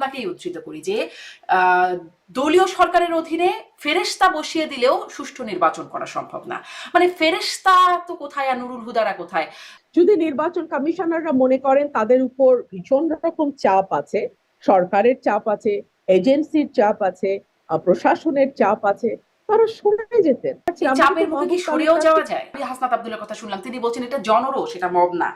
আপনাকেই উদ্ধৃত করি যে দলীয় সরকারের অধীনে ফেরেশতা বসিয়ে দিলেও সুষ্ঠু নির্বাচন করা সম্ভব না। মানে ফেরেশতা তো কোথায় আর নুরুল হুদারা কোথায়? যদি নির্বাচন কমিশনাররা মনে করেন তাদের উপর ভীষণ রকম চাপ আছে, সরকারের চাপ আছে, এজেন্সির চাপ আছে, প্রশাসনের চাপ আছে, তারা সরে যেতেন। এই আমরা কিন্তু চাপের মুখে কি মাহমুদ সরেও তালুকদারকে যাওয়া যায়? হাসনাত আব্দুলের কথা শুনলাম, তিনি বলছেন এটা জনরোষ, এটা মব না।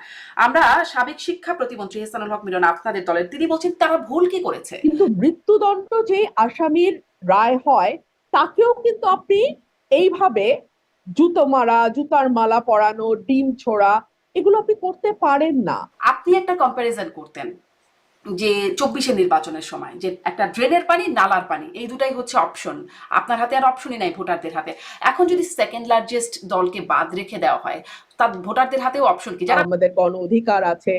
আমরা সাবেক শিক্ষা প্রতিমন্ত্রী ইহসানুল হক মিলন আপনাদের দলের, তিনি বলছেন তারা ভুল কি করেছে। কিন্তু মৃত্যুদণ্ড যে আসামির রায় হয় তাকেও কিন্তু আপনি এইভাবে জুতো মারা, জুতার মালা পরানো, ডিম ছোড়া, এগুলো আপনি করতে পারেন না। আপনি একটা কম্প্যারিজন করতেন যে 24-এর নির্বাচনের সময় যে একটা ড্রেনের পানি, নালার পানি, এই দুটাই হচ্ছে অপশন। আপনার হাতে আর অপশনই নাই ভোটারদের হাতে। এখন যদি সেকেন্ড লার্জেস্ট দলকে বাদ রেখে দেওয়া হয়, তার ভোটারদের হাতেও অপশন কি? যারা আমাদের গণ অধিকার আছে,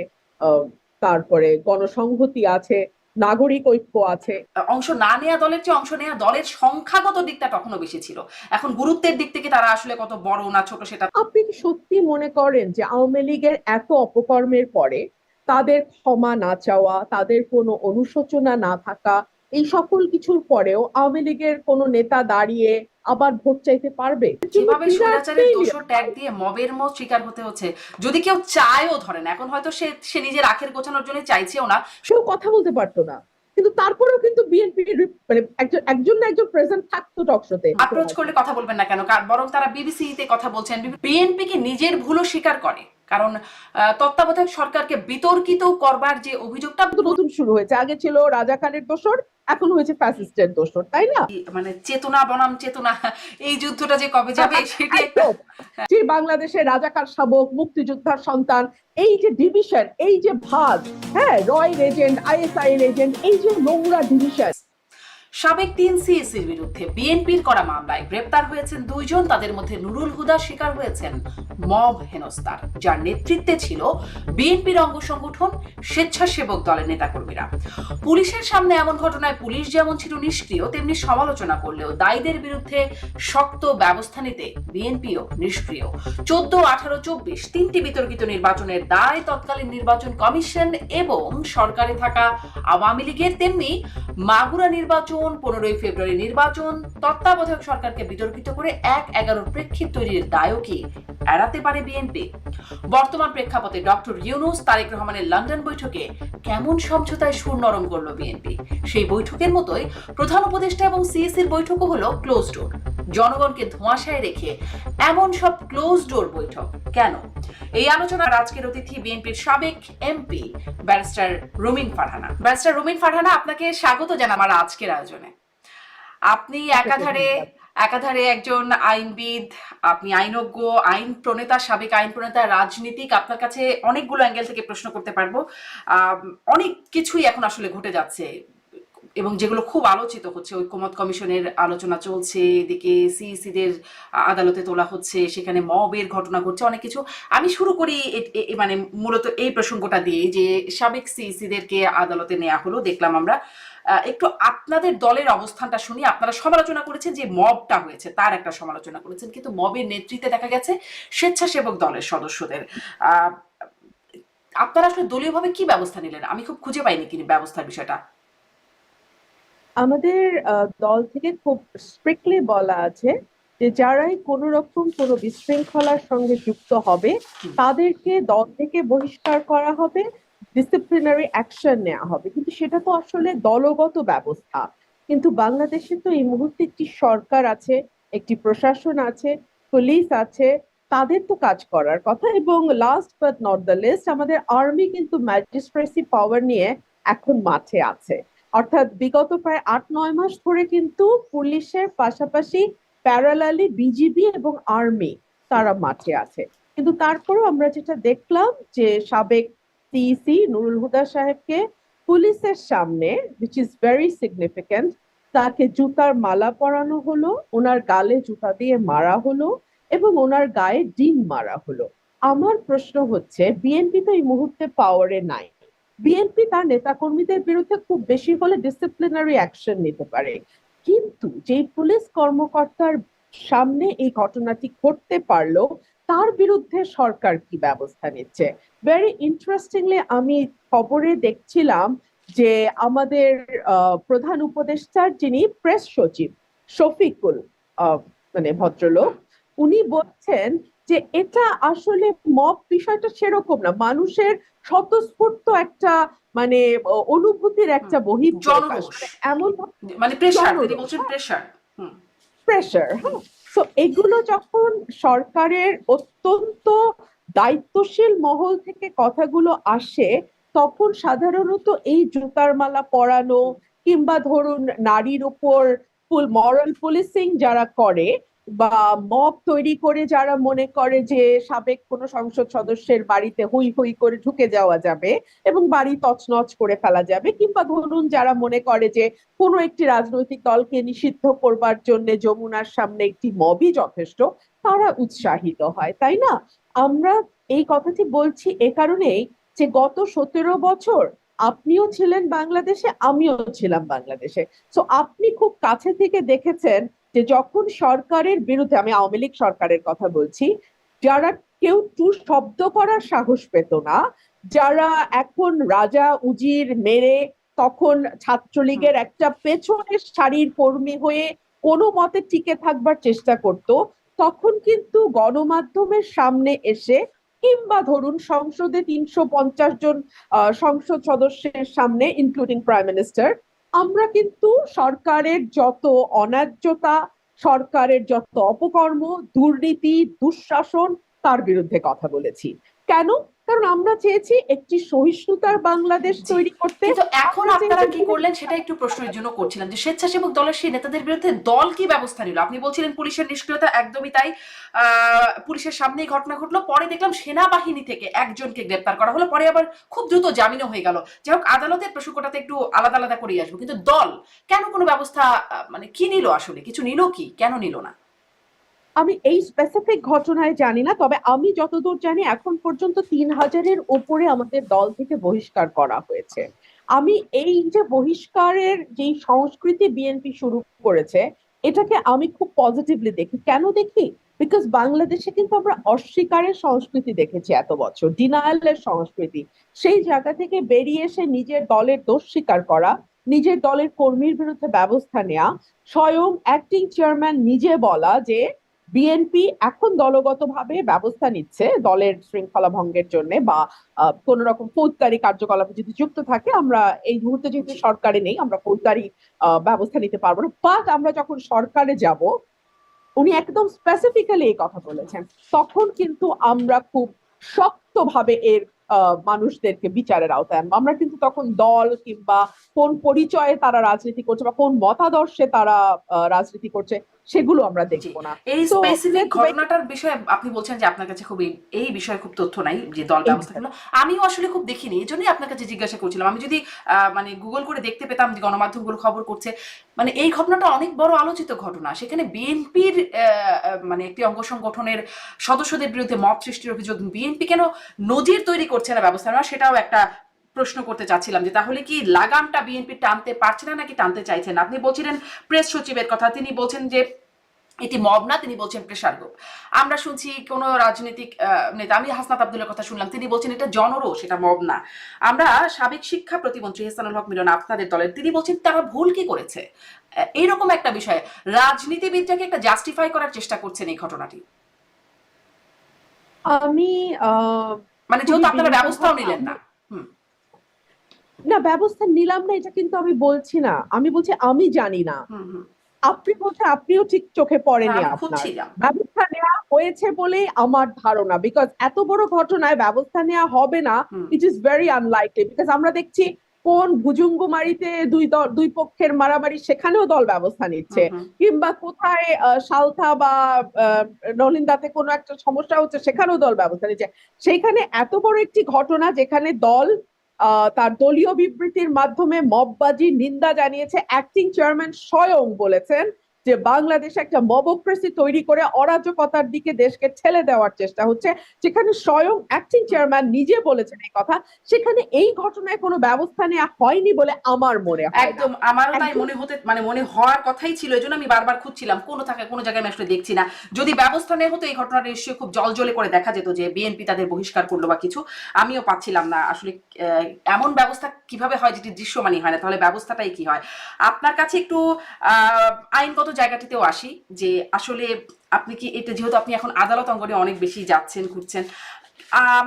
তারপরে গণসংহতি আছে, নাগরিক ঐক্য আছে। অংশ না নেওয়া দলের চেয়ে অংশ নেওয়া দলের সংখ্যাগত দিকটা তখনও বেশি ছিল। এখন গুরুত্বের দিক থেকে তারা আসলে কত বড় না ছোট সেটা। আপনি কি সত্যি মনে করেন যে আওয়ামী লীগের এত অপকর্মের পরে তাদের ক্ষমা না চাওয়া, তাদের কোনো অনুশোচনা না থাকা, এই সকল কিছুর পরেও আওয়ামী লীগের কোনো নেতা দাঁড়িয়ে আবার ভোট চাইতে পারবে? যেভাবে স্বৈরাচারের দোষর ট্যাগ দিয়ে মবের মত শিকার হতে হচ্ছে, যদি কেউ চায়ও, ধরেন এখন হয়তো সে নিজের আখের গোছানোর জন্য চাইছেও না, সেও কথা বলতে পারতো না, কিন্তু তারপরেও কিন্তু বিএনপি মানে একজন না একজন প্রেজেন্ট থাকতো টক শোতে। অ্যাপ্রোচ করলে কথা বলবেন না কেন? বরং তারা বিবিসিতে কথা বলছেন। বিএনপি কি নিজের ভুলও স্বীকার করে? কারণ তত্ত্বাবধায়ক সরকারকে বিতর্কিত করবার যে অভিযোগটা নতুন শুরু হয়েছে, আগে ছিল রাজা খানের দোসর, এখন হয়েছে ফ্যাসিস্টের দোসর, তাই না? মানে চেতনা বনাম চেতনা, এই যুদ্ধটা যে কবে যাবে সেটি একটা। যে বাংলাদেশের রাজাকার শাবক, মুক্তিযোদ্ধার সন্তান, এই যে ডিভিশন, এই যে ভাগ, হ্যাঁ, রয় এজেন্ট, আইএসআই এজেন্ট, এই যে নোংরা ডিভিশন। সাবেক 3 সিএসির বিরুদ্ধে বিএনপির করা মামলায় গ্রেপ্তার হয়েছেন 2 জন। তাদের মধ্যে নুরুল হুদা শিকার হয়েছেন মব হেনস্থার, যার নেতৃত্বে ছিল বিএনপির অঙ্গ সংগঠন স্বেচ্ছাসেবক দলের নেতাকর্মীরা। পুলিশের সামনে এমন ঘটনায় পুলিশ যেমন ছিল নিষ্ক্রিয়, তেমনি সমালোচনা করলেও দায়ীদের বিরুদ্ধে শক্ত ব্যবস্থা নিতে বিএনপিও নিষ্ক্রিয়। 14, 18, 24 তিনটি বিতর্কিত নির্বাচনের দায় তৎকালীন নির্বাচন কমিশন এবং সরকারে থাকা আওয়ামী লীগের, তেমনি মাগুরা নির্বাচন, 15ই ফেব্রুয়ারি নির্বাচন, তত্ত্বাবধায়ক সরকারকে বিতর্কিত করে 1/11 প্রেক্ষিত তৈরির দায়ও কি এড়াতে পারে বিএনপি? বর্তমান প্রেক্ষাপটে ডক্টর ইউনূস তারেক রহমানের লন্ডন বৈঠকে কেমন সমঝোতায় সুর নরম করলো বিএনপি? সেই বৈঠকের মতোই প্রধান উপদেষ্টা এবং সিএসির বৈঠকও হলো ক্লোজ ডোর। জনগণকে ধোঁয়াশায় রেখে এমন সব ক্লোজ ডোর বৈঠক কেন? এই আলোচনার আজকের অতিথি বিএনপির সাবেক এমপি ব্যারিস্টার রুমিন ফারহানা। ব্যারিস্টার রুমিন ফারহানা, আপনাকে স্বাগত জানাই আমার আজকের আয়োজনে। আপনি একাধারে একজন আইনবিদ, আপনি আইনজ্ঞ, আইন প্রণেতা, সাবেক আইন প্রণেতা, রাজনীতিক। আপনার কাছে অনেকগুলো অ্যাঙ্গেল থেকে প্রশ্ন করতে পারবো। অনেক কিছুই এখন আসলে ঘটে যাচ্ছে এবং যেগুলো খুব আলোচিত হচ্ছে। ঐক্যমত কমিশনের আলোচনা চলছে, এদিকে সিইসিদের আদালতে তোলা হচ্ছে, সেখানে মবের ঘটনা ঘটছে, অনেক কিছু। আমি শুরু করি মানে মূলত এই প্রসঙ্গটা দিয়ে যে সাবেক সিইসিদেরকে আদালতে নেওয়া হলো, দেখলাম আমরা। একটু আপনাদের দলের অবস্থানটা শুনি। আপনারা সমালোচনা করেছেন যে মবটা হয়েছে, তার একটা সমালোচনা করেছেন, কিন্তু মবের নেতৃত্বে দেখা গেছে স্বেচ্ছাসেবক দলের সদস্যদের। আপনারা আসলে দলীয়ভাবে কি ব্যবস্থা নিলেন? আমি খুব খুঁজে পাইনি কিন্তু ব্যবস্থার বিষয়টা। আমাদের দল থেকে খুব স্ট্রিক্টলি বলা আছে যে যারাই কোনো রকম কোনো বিশৃঙ্খলার সঙ্গে যুক্ত হবে তাদেরকে দল থেকে বহিষ্কার করা হবে, ডিসিপ্লিনারি অ্যাকশন নেওয়া হবে। কিন্তু সেটা তো আসলে দলগত ব্যবস্থা। কিন্তু বাংলাদেশে তো এই মুহূর্তে একটি সরকার আছে, একটি প্রশাসন আছে, পুলিশ আছে, তাদের তো কাজ করার কথা। এবং last but not the least, আমাদের আর্মি কিন্তু ম্যাজিস্ট্রেসি পাওয়ার নিয়ে এখন মাঠে আছে। অর্থাৎ বিগত প্রায় 8-9 মাস ধরে কিন্তু পুলিশের পাশাপাশি প্যারালালি বিজিবি এবং আর্মি তারা মাঠে আছে। কিন্তু তারপরেও আমরা যেটা দেখলাম যে সাবেক সিইসি নুরুল হুদা সাহেবকে পুলিশের সামনে, which is very significant, তাকে জুতার মালা পরানো হলো, ওনার গালে জুতা দিয়ে মারা হলো এবং ওনার গায়ে ডিম মারা হলো। আমার প্রশ্ন হচ্ছে, বিএনপি তো এই মুহূর্তে পাওয়ারে নাই। বিএনপি তার নেতাকর্মীদের বিরুদ্ধে খুব বেশি হলে ডিসিপ্লিনারি অ্যাকশন নিতে পারে, কিন্তু যেই পুলিশ কর্মকর্তার সামনে এই ঘটনাটি ঘটতে পারলো তার বিরুদ্ধে সরকার কি ব্যবস্থা নিচ্ছে? ভেরি ইন্টারেস্টিংলি আমি খবরে দেখছিলাম যে আমাদের প্রধান উপদেষ্টার যিনি প্রেস সচিব শফিকুল আহ, মানে ভদ্রলোক, উনি বলছেন যে এটা আসলে মব বিষয়টা সেরকম না, মানুষের স্বতঃস্ফূর্ত একটা মানে অনুভূতির একটা বহিঃপ্রকাশ, জনরোষ, মানে এমন মানে প্রেশার, তিনি জনরোষ, বলছেন প্রেশার। হুম। প্রেশার। হ্যাঁ, তো এগুলো যখন সরকারের অত্যন্ত দায়িত্বশীল মহল থেকে কথাগুলো আসে, তখন সাধারণত এই জুতার মালা পরানো কিংবা ধরুন নারীর উপর ফুল মরাল পুলিশিং যারা করে বা মব তৈরি করে যারা মনে করে যে সাবেক কোনো সংসদ সদস্যের বাড়িতে হই হই করে ঢুকে যাওয়া যাবে এবং বাড়ি তছনছ করে ফেলা যাবে, কিংবা ধরুন যারা মনে করে যে কোনো একটি রাজনৈতিক দলকে নিষিদ্ধ করবার জন্য যমুনার সামনে একটি মবই যথেষ্ট, তারা উৎসাহিত হয়, তাই না? আমরা এই কথাটি বলছি এ কারণেই যে গত 17 বছর আপনিও ছিলেন বাংলাদেশে, আমিও ছিলাম বাংলাদেশে। তো আপনি খুব কাছে থেকে দেখেছেন যে যখন সরকারের বিরুদ্ধে, আমি আওয়ামী লীগ সরকারের কথা বলছি, যারা কেউ টু শব্দ করার সাহস পেত না, যারা এখন রাজা উজির মেরে তখন ছাত্রলীগের একটা পেছনের সারির কর্মী হয়ে কোনো মতে টিকে থাকবার চেষ্টা করত, তখন কিন্তু গণমাধ্যমের সামনে এসে কিংবা ধরুন সংসদে 350 জন সংসদ সদস্যের সামনে ইনক্লুডিং প্রাইম মিনিস্টার, আমরা কিন্তু সরকারের যত অন্যায্যতা, সরকারের যত অপকর্ম, দুর্নীতি, দুঃশাসন, তার বিরুদ্ধে কথা বলেছি। কেন? কারণ আমরা চেয়েছি একটি সহিষ্ণুতার বাংলাদেশ জি, তৈরি করতে। কিন্তু এখন আমরা আপনারা চেয়েছি কি করলেন সেটা একটু প্রশ্নের জন্য করছিলাম, যে স্বেচ্ছাসেবক দলের সেই নেতাদের বিরুদ্ধে দল কি ব্যবস্থা নিল? আপনি বলছিলেন পুলিশের নিষ্ক্রিয়তা, একদমই তাই। পুলিশের সামনেই ঘটনা ঘটলো, পরে দেখলাম সেনাবাহিনী থেকে একজনকে গ্রেপ্তার করা হলো, পরে আবার খুব দ্রুত জামিনও হয়ে গেল। যাই হোক, আদালতের প্রসঙ্গটাতে একটু আলাদা আলাদা করেই আসবো, কিন্তু দল কেন কোনো ব্যবস্থা মানে কি নিল, আসলে কিছু নিল কি, কেন নিল না? আমি এই স্পেসিফিক ঘটনায় জানি না, তবে আমি যতদূর জানি এখন পর্যন্ত 3,000-এর উপরে আমাদের দল থেকে বহিষ্কার করা হয়েছে। আমি এই যে বহিষ্কারের যে সংস্কৃতি বিএনপি শুরু করেছে, এটাকে আমি খুব পজিটিভলি দেখি। কেন দেখি? বিকজ বাংলাদেশে কিন্তু আমরা অস্বীকারের সংস্কৃতি দেখেছি এত বছর, ডিনায়ালের সংস্কৃতি। সেই জায়গা থেকে বেরিয়ে এসে নিজের দলের দোষ স্বীকার করা, নিজের দলের কর্মীর বিরুদ্ধে ব্যবস্থা নেওয়া, স্বয়ং অ্যাক্টিং চেয়ারম্যান নিজে বলা যে বিএনপি এখন দলগতভাবে ব্যবস্থা নিচ্ছে দলের শৃঙ্খলা ভঙ্গের জন্য বা কোন রকম ফৌজদারি কার্যকলাপে যদি যুক্ত থাকে, আমরা এই মুহূর্তে যেহেতু সরকারে নেই, আমরা ফৌজদারি ব্যবস্থা নিতে পারবো না, বাট আমরা যখন সরকারে যাব, উনি একদম স্পেসিফিক্যালি এই কথা বলেছেন, তখন কিন্তু আমরা খুব শক্তভাবে এর মানুষদেরকে বিচারের আওতায় আনবো। আমরা কিন্তু তখন দল কিংবা কোন পরিচয়ে তারা রাজনীতি করছে বা কোন মতাদর্শে তারা রাজনীতি করছে সেগুলো আমরা জি, দেখবো না। এই তো স্পেসিফিক ঘটনাটার বিষয়ে আপনি বলছেন যে আপনার কাছে খুব এই বিষয়ে খুব তথ্য নাই, যে দল ব্যবস্থা নিল। আমিও আসলে খুব দেখিনি, এই জন্যই আপনার কাছে জিজ্ঞাসা করছিলাম। আমি যদি মানে গুগল করে দেখতে পেতাম যে গণমাধ্যমগুলো খবর করছে, মানে এই ঘটনাটা অনেক বড় আলোচিত ঘটনা, সেখানে বিএনপির মানে একটি অঙ্গ সংগঠনের সদস্যদের বিরুদ্ধে মব সৃষ্টির অভিযোগ, বিএনপি কেন নজির তৈরি করছে না ব্যবস্থা নেওয়া, সেটাও একটা প্রশ্ন করতে চাচ্ছিলাম, যে তাহলে কি লাগামটা বিএনপি টানতে পারছে না নাকি টানতে চাইছেন? আপনি বলছিলেন প্রেস সচিবের কথা, তিনি বলছেন যে এটি মব না, তিনি বলছেন প্রেশার গ্রুপ। আমরা শুনছি কোন রাজনৈতিক নেতা, আমি হাসনাত আব্দুল্লার কথা শুনলাম, তিনি বলছেন এটা জনরোষ, এটা মব না। আমরা সাবেক শিক্ষা প্রতিমন্ত্রী এহসানুল হক মিলন আপনাদের দলের, তিনি বলছেন তারা ভুল কি করেছে। এইরকম একটা বিষয় রাজনীতিবিদটাকে একটা জাস্টিফাই করার চেষ্টা করছেন এই ঘটনাটি। আমি মানে খুবই যেহেতু আপনারা ব্যবস্থাও বিনীতভাবে নিলেন না। হুম। না, ব্যবস্থা নিলাম না এটা কিন্তু আমি বলছি না, আমি বলছি আমি জানি না। হুম। হুম। আপনি বলছেন আপনিও ঠিক চোখে হ্যাঁ, পড়েনি আমি আপনার। খুঁজছিলাম। ব্যবস্থা নেওয়া হয়েছে বলেই আমার ধারণা, বিকজ এত বড় ঘটনায় ব্যবস্থা নেওয়া হবে না, hmm. It is very unlikely. Because আমরা দেখছি কোন ভুজুঙ্গুমারিতে দুই পক্ষের মারামারি, সেখানেও দল ব্যবস্থা নিচ্ছে, হুম। হুম। কিংবা কোথায় সালথা বা নলিন্দাতে কোনো একটা সমস্যা হচ্ছে, সেখানেও দল ব্যবস্থা নিচ্ছে। সেইখানে এত বড় একটি ঘটনা যেখানে দল তার দলীয় বিবৃতির মাধ্যমে মববাজির নিন্দা জানিয়েছে, অ্যাক্টিং চেয়ারম্যান স্বয়ং বলেছেন যে যে বাংলাদেশে একটা মবক্রেসি তৈরি করে অরাজকতার দিকে দেশকে ঠেলে দেওয়ার চেষ্টা হচ্ছে, যেখানে স্বয়ং অ্যাক্টিং চেয়ারম্যান নিজে বলেছেন এই কথা, সেখানে এই ঘটনায় কোনো ব্যবস্থা নেওয়া হয়নি বলে আমার মনে হয় না। একদম আমারও তাই একদম মনে হতে মানে মনে হওয়ার কথাই ছিল, এজন্য আমি বারবার খুঁজছিলাম কোনো জায়গায় আমি আসলে দেখছি না। যদি ব্যবস্থা নেওয়া হতো এই ঘটনাটা নিশ্চয়ই খুব জলজলে করে দেখা যেত যে বিএনপি তাদের বহিষ্কার করলো বা কিছু, আমিও পাচ্ছিলাম না আসলে এমন ব্যবস্থা কিভাবে হয় যেটি দৃশ্যমানই হয় না, তাহলে ব্যবস্থাটাই কি হয়। আপনার কাছে একটু আইনগত জায়গাটিতেও আসি যে আসলে আপনি কি এটা, যেহেতু আপনি এখন আদালত অঙ্গনে অনেক বেশি যাচ্ছেন ঘুরছেন, আম,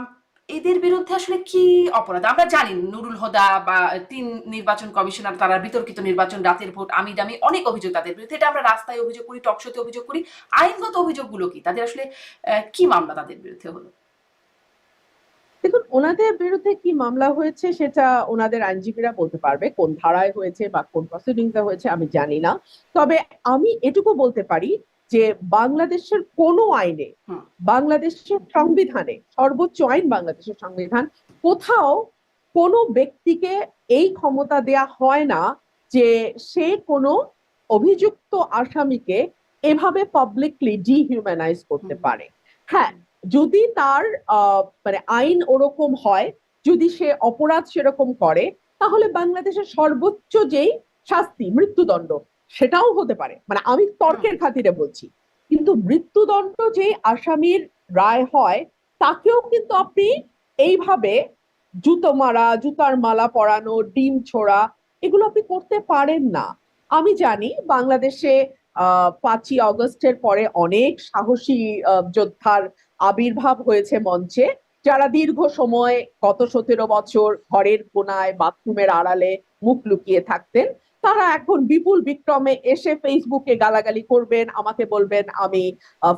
এদের বিরুদ্ধে আসলে কি অপরাধ? আমরা জানি নুরুল হুদা বা ৩ নির্বাচন কমিশনার, তারা বিতর্কিত নির্বাচন, রাতের ভোট, আমি দামি অনেক অভিযোগ তাদের বিরুদ্ধে, এটা আমরা রাস্তায় অভিযোগ করি, টকশোতে অভিযোগ করি। আইনগত অভিযোগগুলো কি? তাদের আসলে কি মামলা তাদের বিরুদ্ধে হলো? দেখুন, ওনাদের বিরুদ্ধে কি মামলা হয়েছে সেটা ওনাদের আইনজীবীরা বলতে পারবে, কোন ধারায় হয়েছে বা কোন প্রসিডিংসে হয়েছে আমি জানি না। তবে আমি এটুকু বলতে পারি যে বাংলাদেশের কোনো আইনে, হুম বাংলাদেশের সংবিধানে, সর্বোচ্চ আইন বাংলাদেশের সংবিধান, কোথাও কোনো ব্যক্তিকে এই ক্ষমতা দেয়া হয় না যে সে কোনো অভিযুক্ত আসামিকে এভাবে পাবলিকলি ডিহিউম্যানাইজ করতে হুম পারে। হ্যাঁ, যদি তার মানে আইন ওরকম হয়, যদি সে অপরাধ সেরকম করে, তাহলে বাংলাদেশের সর্বোচ্চ যেই শাস্তি মৃত্যুদণ্ড, সেটাও হতে পারে। মানে আমি হুম তর্কের খাতিরে বলছি, কিন্তু মৃত্যুদণ্ড যে আসামির রায় হয়, তাকেও কিন্তু আপনি এইভাবে জুতো মারা, জুতার মালা পরানো, ডিম ছোড়া, এগুলো আপনি করতে পারেন না। আমি জানি বাংলাদেশে ৫ই অগস্টের পরে অনেক সাহসী যোদ্ধার আবির্ভাব হয়েছে মঞ্চে, যারা দীর্ঘ সময় গত ১৭ বছর ঘরের কোনায় বাথরুমের আড়ালে মুখ লুকিয়ে থাকতেন। তারা এখন বিপুল বিক্রমে এসে ফেসবুকে গালাগালি করবেন, আমাকে বলবেন আমি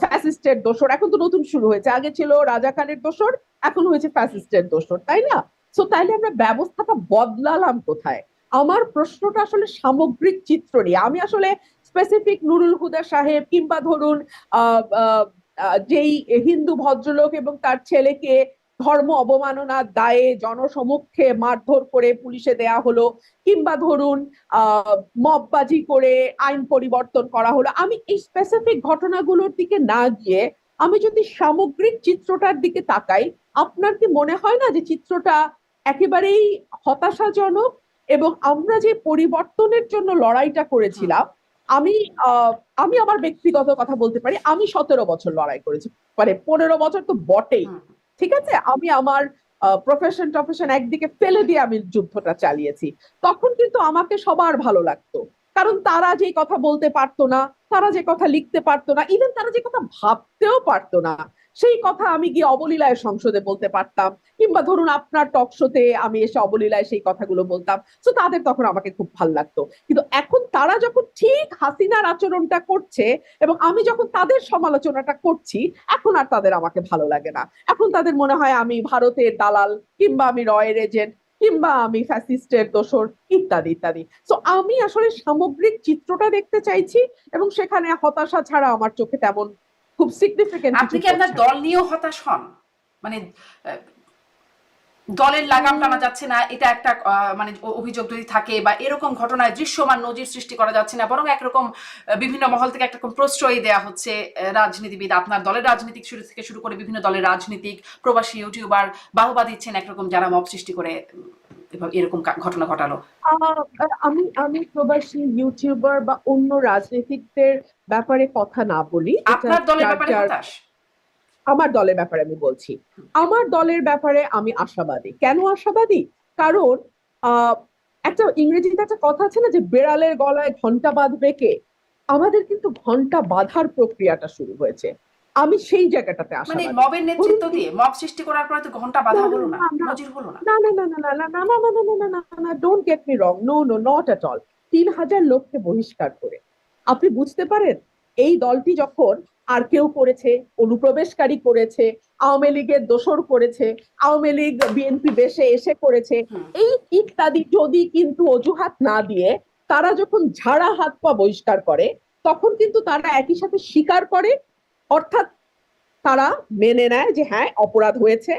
ফ্যাসিস্টের দোসর। এখন তো নতুন শুরু হয়েছে, আগে ছিল রাজা খানের দোসর, এখন হয়েছে ফ্যাসিস্টের দোসর, তাই না? তো তাইলে আমরা ব্যবস্থাটা বদলালাম কোথায়? আমার প্রশ্নটা আসলে সামগ্রিক চিত্র নিয়ে। আমি আসলে স্পেসিফিক নুরুল হুদা সাহেব কিংবা ধরুন আহ আহ যেই হিন্দু ভদ্রলোক এবং তার ছেলেকে ধর্ম অবমাননার দায়ে জনসমক্ষে মারধর করে পুলিশে দেয়া হলো, কিংবা ধরুন মববাজি করে আইন পরিবর্তন করা হলো, আমি এই স্পেসিফিক ঘটনাগুলোর দিকে না গিয়ে আমি যদি সামগ্রিক চিত্রটার দিকে তাকাই, আপনার কি মনে হয় না যে চিত্রটা একেবারেই হতাশাজনক? এবং আমরা যে পরিবর্তনের জন্য লড়াইটা হুম করেছিলাম, আমি আমি আমার ব্যক্তিগত কথা বলতে পারি, আমি ১৭ বছর লড়াই করেছি, মানে ১৫ বছর তো বটেই। হুম ঠিক আছে, আমি আমার প্রফেশন একদিকে ফেলে দিয়ে আমি যুদ্ধটা চালিয়েছি। তখন কিন্তু আমাকে সবার ভালো লাগতো, কারণ তারা যে কথা বলতে পারতো না, তারা যে কথা লিখতে পারতো না, ইভেন তারা যে কথা ভাবতেও পারতো না, সেই কথা আমি গিয়ে অবলীলায় সংসদে বলতে পারতাম, কিংবা ধরুন আপনার টক শোতে আমি এসে অবলীলায় সেই কথাগুলো বলতাম। তো তাদের তখন আমাকে খুব ভাল লাগতো। কিন্তু এখন তারা যখন ঠিক হাসিনার আচরণটা করছে এবং আমি যখন তাদের সমালোচনাটা করছি, এখন আর তাদের আমাকে ভালো লাগে না। এখন তাদের মনে হয় আমি ভারতের দালাল, কিংবা আমি রয়ের এজেন্ট, কিংবা আমি ফ্যাসিস্টের দোসর, ইত্যাদি ইত্যাদি। তো আমি আসলে সামগ্রিক চিত্রটা দেখতে চাইছি, এবং সেখানে হতাশা ছাড়া আমার চোখে তেমন খুব সিগনিফিকেন্ট আপনি কিছু কি আপনার পড়ছে না। দল নিয়েও হতাশ হন? মানে আহ, দলের লাগাম টানা যাচ্ছে না, এটা একটা মানে অভিযোগ যদি থাকে, বা এরকম ঘটনায় দৃশ্যমান নজির সৃষ্টি করা যাচ্ছে না, বরং একরকম বিভিন্ন মহল থেকে একরকম প্রশ্রয় দেয়া হচ্ছে রাজনীতিবিদ, আপনার দলের রাজনীতিক শুরু থেকে শুরু করে বিভিন্ন দলের রাজনীতিক, প্রবাসী ইউটিউবার বাহবা দিচ্ছেন একরকম, যারা মব সৃষ্টি করে এরকম ঘটনা ঘটালো। আহ, আমি আমি প্রবাসী ইউটিউবার বা অন্য রাজনীতিকদের ব্যাপারে কথা না বলি, এটা আপনার দলের যার ব্যাপারে যার। হতাশ? আমার দলের ব্যাপারে আমি বলছি, আমার দলের ব্যাপারে আমি আশাবাদী। কেন আশাবাদী? কারণ আহ একটা ইংরেজিতে একটা কথা আছে না, যে বেড়ালের গলায় ঘন্টা বাঁধবে কে? আমাদের কিন্তু ঘন্টা বাঁধার প্রক্রিয়াটা শুরু হয়েছে। আমি সেই জায়গাটাতে মানে আশাবাদী। মবের ধরুন নেতৃত্ব দিয়ে মব সৃষ্টি করার পরে তো ঘন্টা না বাধা না হলো না, না না নজির হলো না? না না না না না না না না না না না না না না, don't get me wrong, no no, not at all. ৩,০০০ লোককে বহিষ্কার করে আপনি বুঝতে পারেন এই দলটি যখন আর কেউ করেছে, অনুপ্রবেশকারী করেছে, আওয়ামী লীগের দোসর করেছে, আওয়ামী লীগ বিএনপি বেশে এসে করেছে, হুম এই ইত্যাদি যদি কিন্তু অজুহাত না দিয়ে তারা যখন ঝাড়া হাত পা বহিষ্কার করে, তখন কিন্তু তারা একই সাথে স্বীকার করে, অর্থাৎ তারা মেনে নেয় যে হ্যাঁ অপরাধ হয়েছে,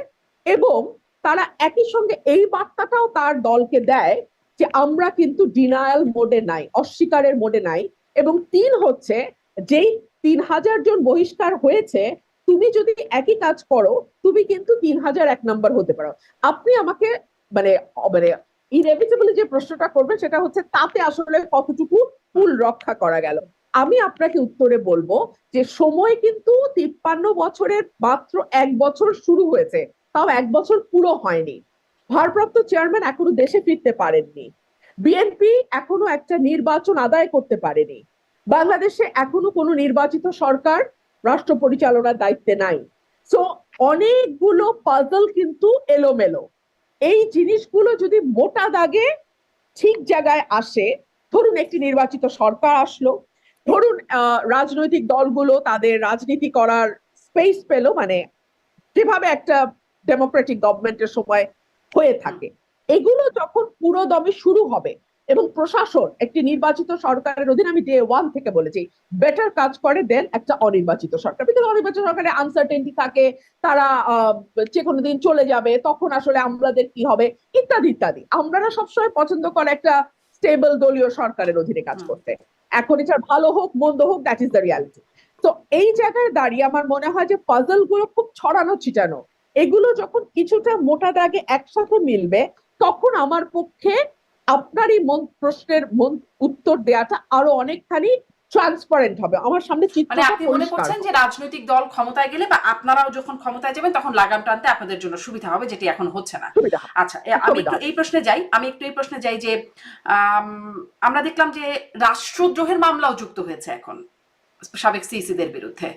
এবং তারা একই সঙ্গে এই বার্তাটাও তার দলকে দেয় যে আমরা কিন্তু ডিনায়াল মোডে নাই, অস্বীকারের মোডে নাই, এবং 3 হচ্ছে যেই 3,000 জন বহিষ্কার হয়েছে, তুমি যদি একই কাজ করো তুমি কিন্তু 3,001 নাম্বার হতে পারো। আপনি আমাকে মানে মানে ইনএভিটেবলি যে প্রশ্নটা করবেন সেটা হচ্ছে তাতে আসলে কতটুকু কুল রক্ষা করা গেল। আমি আপনাকে উত্তরে বলবো যে সময় কিন্তু 53 বছরের মাত্র 1 বছর শুরু হয়েছে, তাও 1 বছর পুরো হয়নি। ভারপ্রাপ্ত চেয়ারম্যান এখনো দেশে ফিরতে পারেননি। বিএনপি এখনো একটা নির্বাচন আদায় করতে পারেনি। বাংলাদেশে এখনো কোনো নির্বাচিত সরকার রাষ্ট্র পরিচালনার দায়িত্বে নাই। সো অনেকগুলো পাজল কিন্তু এলোমেলো। এই জিনিসগুলো যদি মোটা দাগে ঠিক জায়গায় আসে, ধরুন একটি নির্বাচিত সরকার আসলো, ধরুন রাজনৈতিক দলগুলো তাদের রাজনীতি করার স্পেস পেল, মানে যেভাবে একটা ডেমোক্রেটিক গভর্নমেন্টের সময় হয়ে থাকে, এগুলো যখন পুরো দমে শুরু হবে এবং প্রশাসন একটি নির্বাচিত সরকারের অধীনে, আমি ডে ওয়ান থেকে বলেছি, বেটার কাজ করে দেন একটা অনির্বাচিত সরকার। কিন্তু অনির্বাচিত সরকারের আনসার্টেনটি থাকে, তারা যে কোনো দিন চলে যাবে, তখন আসলে আমাদের কি হবে ইত্যাদি ইত্যাদি। আমরা সবসময় পছন্দ করে একটা স্টেবল দলীয় সরকারের অধীনে কাজ করতে। এখন এটা ভালো হোক মন্দ হোক, দ্যাট ইজ দ্য রিয়ালিটি। তো এই জায়গায় দাঁড়িয়ে আমার মনে হয় যে পাজল গুলো খুব ছড়ানো ছিটানো, এগুলো যখন কিছুটা মোটা দাগে একসাথে মিলবে, তখন আমার পক্ষে আপনার এই প্রশ্নের উত্তর দেওয়াটা আরো অনেকখানি ট্রান্সপারেন্ট হবে। আমার সামনে মানে চিত্রটা আপনি মনে পরিষ্কার করছেন যে হবে। রাজনৈতিক দল ক্ষমতায় গেলে বা আপনারাও যখন ক্ষমতায় যাবেন তখন লাগাম টানতে আপনাদের জন্য সুবিধা হবে, যেটি এখন হচ্ছে না। সুবিধা হবে, আচ্ছা, আমি সুবিধা একটু হবে। এই প্রশ্নে যাই, যে আমরা দেখলাম যে রাষ্ট্রদ্রোহের মামলাও যুক্ত হয়েছে এখন সাবেক সিইসিদের বিরুদ্ধে।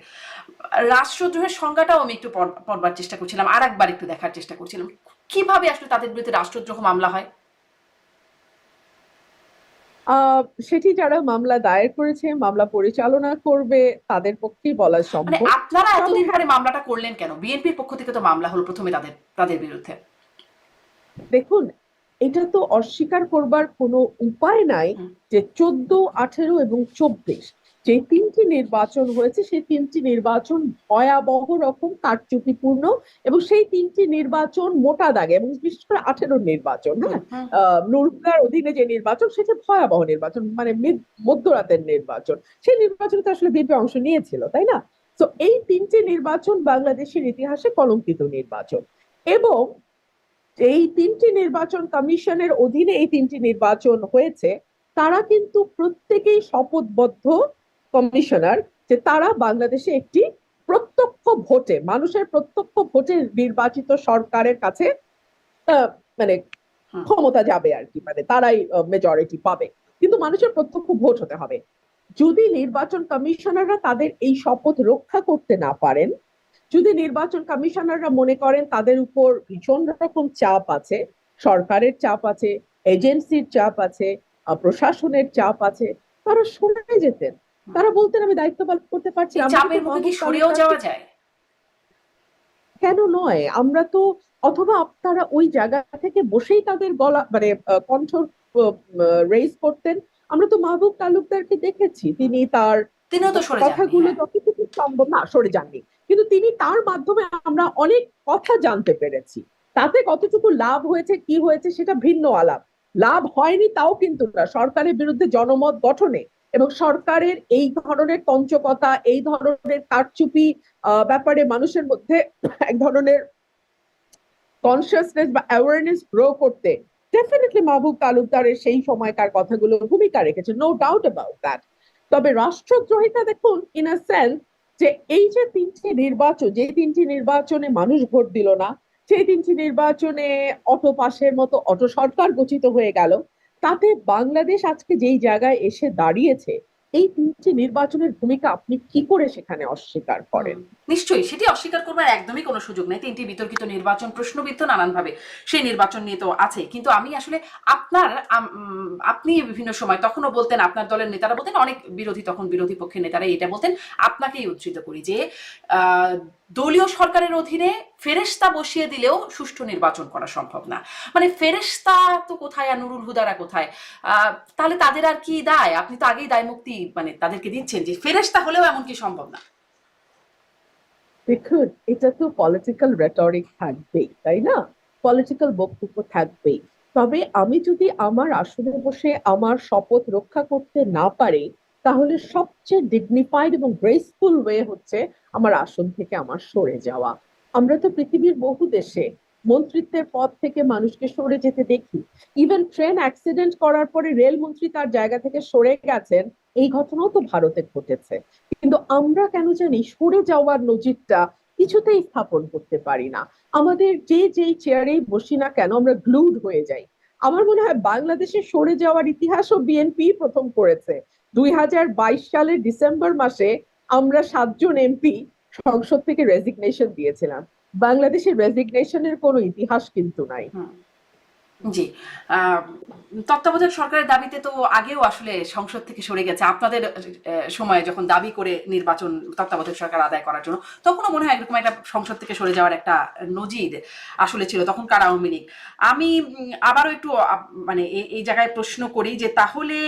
রাষ্ট্রদ্রোহের সংজ্ঞাটাও আমি একটু পড়বার চেষ্টা করছিলাম, আর একবার একটু দেখার চেষ্টা করছিলাম কিভাবে আসলে তাদের বিরুদ্ধে রাষ্ট্রদ্রোহ মামলা হয়। সেটি যারা মামলা দায়ের করেছে, মামলা পরিচালনা করবে, তাদের পক্ষেই বলা মানে সম্ভব। আপনারা তবে এতদিন হ্যাঁ, পরে মামলাটা করলেন কেন? বিএনপির পক্ষ থেকে তো মামলা হলো প্রথমে তাদের তাদের বিরুদ্ধে। দেখুন, এটা তো অস্বীকার করবার কোনো উপায় নাই হুম, যে 14, 18 এবং 24 যে 3টি নির্বাচন হয়েছে, সেই 3টি নির্বাচন ভয়াবহ রকম কারচুপিপূর্ণ, এবং সেই 3টি নির্বাচন মোটা দাগে, এবং বিশেষ করে 18 নির্বাচন, হুম, হ্যাঁ, হুম, নুরুলহুদার অধীনে যে নির্বাচন সেটা ভয়াবহ নির্বাচন, মানে মধ্যরাতের নির্বাচন। সেই নির্বাচনে তো আসলে বিএনপি অংশ নিয়েছিল, তাই না? তো এই 3টি নির্বাচন বাংলাদেশের ইতিহাসে কলঙ্কিত নির্বাচন। এবং এই 3টি নির্বাচন কমিশনের অধীনে এই 3টি নির্বাচন হয়েছে, তারা কিন্তু প্রত্যেকেই শপথবদ্ধ কমিশনার যে তারা বাংলাদেশে একটি প্রত্যক্ষ ভোটে, মানুষের প্রত্যক্ষ ভোটে নির্বাচিত সরকারের কাছে আহ, মানে হুম। ক্ষমতা যাবে আর কি, মানে তারাই মেজরিটি পাবে। কিন্তু মানুষের প্রত্যক্ষ ভোট হতে হবে। যদি নির্বাচন কমিশনাররা তাদের এই শপথ রক্ষা করতে না পারেন, যদি নির্বাচন কমিশনাররা মনে করেন তাদের উপর ভীষণ রকম চাপ আছে, সরকারের চাপ আছে, এজেন্সির চাপ আছে, প্রশাসনের চাপ আছে, তারা সরে যেতেন। তারা বলতেন আমি দায়িত্ব পালন করতে পারছি না। এই আমরা কিন্তু চাপের মুখে কি মাহবুব সরেও তালুকদারকে, যাওয়া যায়? কেন নয়, আমরা তো, অথবা আপনারা ওই জায়গা থেকে বসেই তাদের গলা মানে কণ্ঠ রেইজ করতেন। আমরা তো মাহবুব তালুকদারকে দেখেছি, তিনি তার তিনিও তো সরে যাননি, কথাগুলো হ্যাঁ। যতটুকু সম্ভব না সরে যাননি, কিন্তু তিনি তার মাধ্যমে আমরা অনেক কথা জানতে পেরেছি। তাতে কতটুকু লাভ হয়েছে কি হয়েছে সেটা ভিন্ন আলাপ। লাভ হয়নি তাও কিন্তু না, সরকারের বিরুদ্ধে জনমত গঠনে এবং সরকারের এই ধরনের তঞ্চকতা, এই ধরনের কারচুপি ব্যাপারে মানুষের মধ্যে এক ধরনের কনসিয়াসনেস বা অ্যাওয়ারনেস গ্রো করতে ডেফিনেটলি মাহবুব তালুকদারের সেই সময়কার কথাগুলো ভূমিকা রেখেছে, নো ডাউট অ্যাবাউট দ্যাট। তবে রাষ্ট্রদ্রোহিতা দেখুন ইন আ সেন্স যে এই যে 3টি নির্বাচন, যে 3টি নির্বাচনে মানুষ ভোট দিল না, সেই 3টি নির্বাচনে অটো পাসের মতো অটো সরকার গঠিত হয়ে গেল, তাতে বাংলাদেশ আজকে যেই জায়গায় এসে দাঁড়িয়েছে, এই 3টি নির্বাচনের ভূমিকা আপনি কি করে সেখানে অস্বীকার হুম, করেন? নিশ্চয়ই সেটি অস্বীকার করবার একদমই কোনো সুযোগ নেই। 3টি বিতর্কিত নির্বাচন, প্রশ্নবিদ্ধ নানানভাবে, সেই নির্বাচন নিয়ে তো আছে। কিন্তু আমি আসলে আপনি বিভিন্ন সময় তখনও বলতেন, আপনার দলের নেতারা বলতেন, অনেক বিরোধী, তখন বিরোধী পক্ষের নেতারা এটা বলতেন, আপনাকেই উদ্ধৃত করি, যে আহ, দলীয় সরকারের অধীনে ফেরেশতা বসিয়ে দিলেও সুষ্ঠু নির্বাচন করা সম্ভব না। মানে ফেরেশতা তো কোথায় আর নুরুল হুদারা কোথায়? তাহলে তাদের আর কি দায়? আপনি তো আগেই দায় মুক্তি মানে তাদেরকে দিচ্ছেন যে ফেরেশতা হলেও এমন কি সম্ভব না। দেখুন, এটা তো পলিটিক্যাল রেটরিক থাকবেই, তাই না? পলিটিক্যাল বক্তব্য থাকবেই। তবে আমি যদি আমার আসনে বসে আমার শপথ রক্ষা করতে না পারি, তাহলে সবচেয়ে ডিগনিফাইড এবং গ্রেসফুল ওয়ে হচ্ছে আমার আসন থেকে আমার সরে যাওয়া। আমরা তো পৃথিবীর বহু দেশে মন্ত্রিত্বের পদ থেকে মানুষকে সরে যেতে দেখি। ইভেন ট্রেন অ্যাক্সিডেন্ট করার পরে রেলমন্ত্রী তার জায়গা থেকে সরে গেছেন, এই ঘটনাও তো ভারতে ঘটেছে। কিন্তু আমরা কেন জানি সরে যাওয়ার নজিরটা কিছুতেই স্থাপন করতে পারি না। আমাদের যেই চেয়ারেই বসি না কেন আমরা গ্লুড হয়ে যাই। আমার মনে হয় বাংলাদেশে সরে যাওয়ার ইতিহাসও বিএনপি প্রথম করেছে। 2022 সালের ডিসেম্বর মাসে আমরা 7 জন এমপি সংসদ থেকে রেজিগনেশন দিয়েছিলাম। বাংলাদেশের রেজিগনেশনের কোনো ইতিহাস কিন্তু নাই। জি, তত্ত্বাবধায়ক সরকারের দাবিতে তো আগেও আসলে সংসদ থেকে সরে গেছে আপনাদের সময়ে, যখন দাবি করে নির্বাচন তত্ত্বাবধায়ক সরকার আদায় করার জন্য, তখনও মনে হয় এরকম একটা সংসদ থেকে সরে যাওয়ার একটা নজির আসলে ছিল তখনকার আওয়ামী লীগ। আমি আবারও একটু মানে এই জায়গায় প্রশ্ন করি যে তাহলে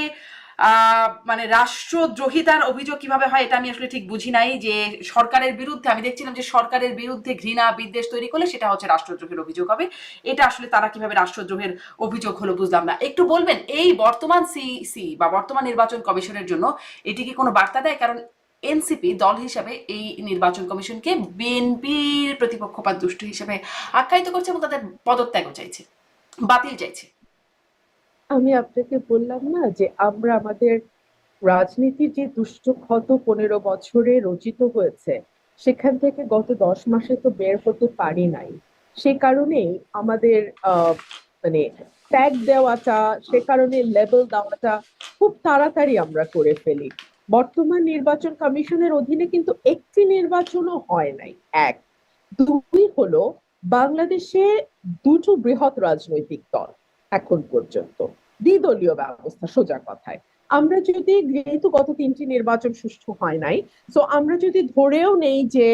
মানে রাষ্ট্রদ্রোহিতার অভিযোগ কিভাবে হয় এটা আমি আসলে ঠিক বুঝি নাই। যে সরকারের বিরুদ্ধে, আমি দেখছিলাম যে সরকারের বিরুদ্ধে ঘৃণা বিদ্বেষ তৈরি করলে সেটা হচ্ছে রাষ্ট্রদ্রোহের অভিযোগ হবে। এটা আসলে তারা কিভাবে রাষ্ট্রদ্রোহের অভিযোগ হলো বুঝলাম না। একটু বলবেন এই বর্তমান সিইসি বা বর্তমান নির্বাচন কমিশনের জন্য এটি কি কোনো বার্তা দেয়? কারণ এনসিপি দল হিসাবে এই নির্বাচন কমিশনকে বিএনপির প্রতিপক্ষপাত দুষ্ট হিসেবে আখ্যায়িত করছে এবং তাদের পদত্যাগও চাইছে, বাতিল চাইছে। আমি আপনাকে বললাম না যে আমরা আমাদের রাজনীতির যে দুষ্ট ক্ষত 15 বছরে রচিত হয়েছে, সেখান থেকে গত 10 মাসে তো বের হতে পারি নাই। সে কারণেই আমাদের মানে ট্যাগ দেওয়াটা, সে কারণে লেবেল দেওয়াটা খুব তাড়াতাড়ি আমরা করে ফেলি। বর্তমান নির্বাচন কমিশনের অধীনে কিন্তু একটি নির্বাচনও হয় নাই। এক, দুই হলো বাংলাদেশে দুটো বৃহৎ রাজনৈতিক দল এখন পর্যন্ত, দ্বিদলীয় ব্যবস্থা সোজা কথায়। আমরা যদি, যেহেতু গত 3টি নির্বাচন সুষ্ঠু হয় নাই, তো আমরা যদি ধরেও নেই যে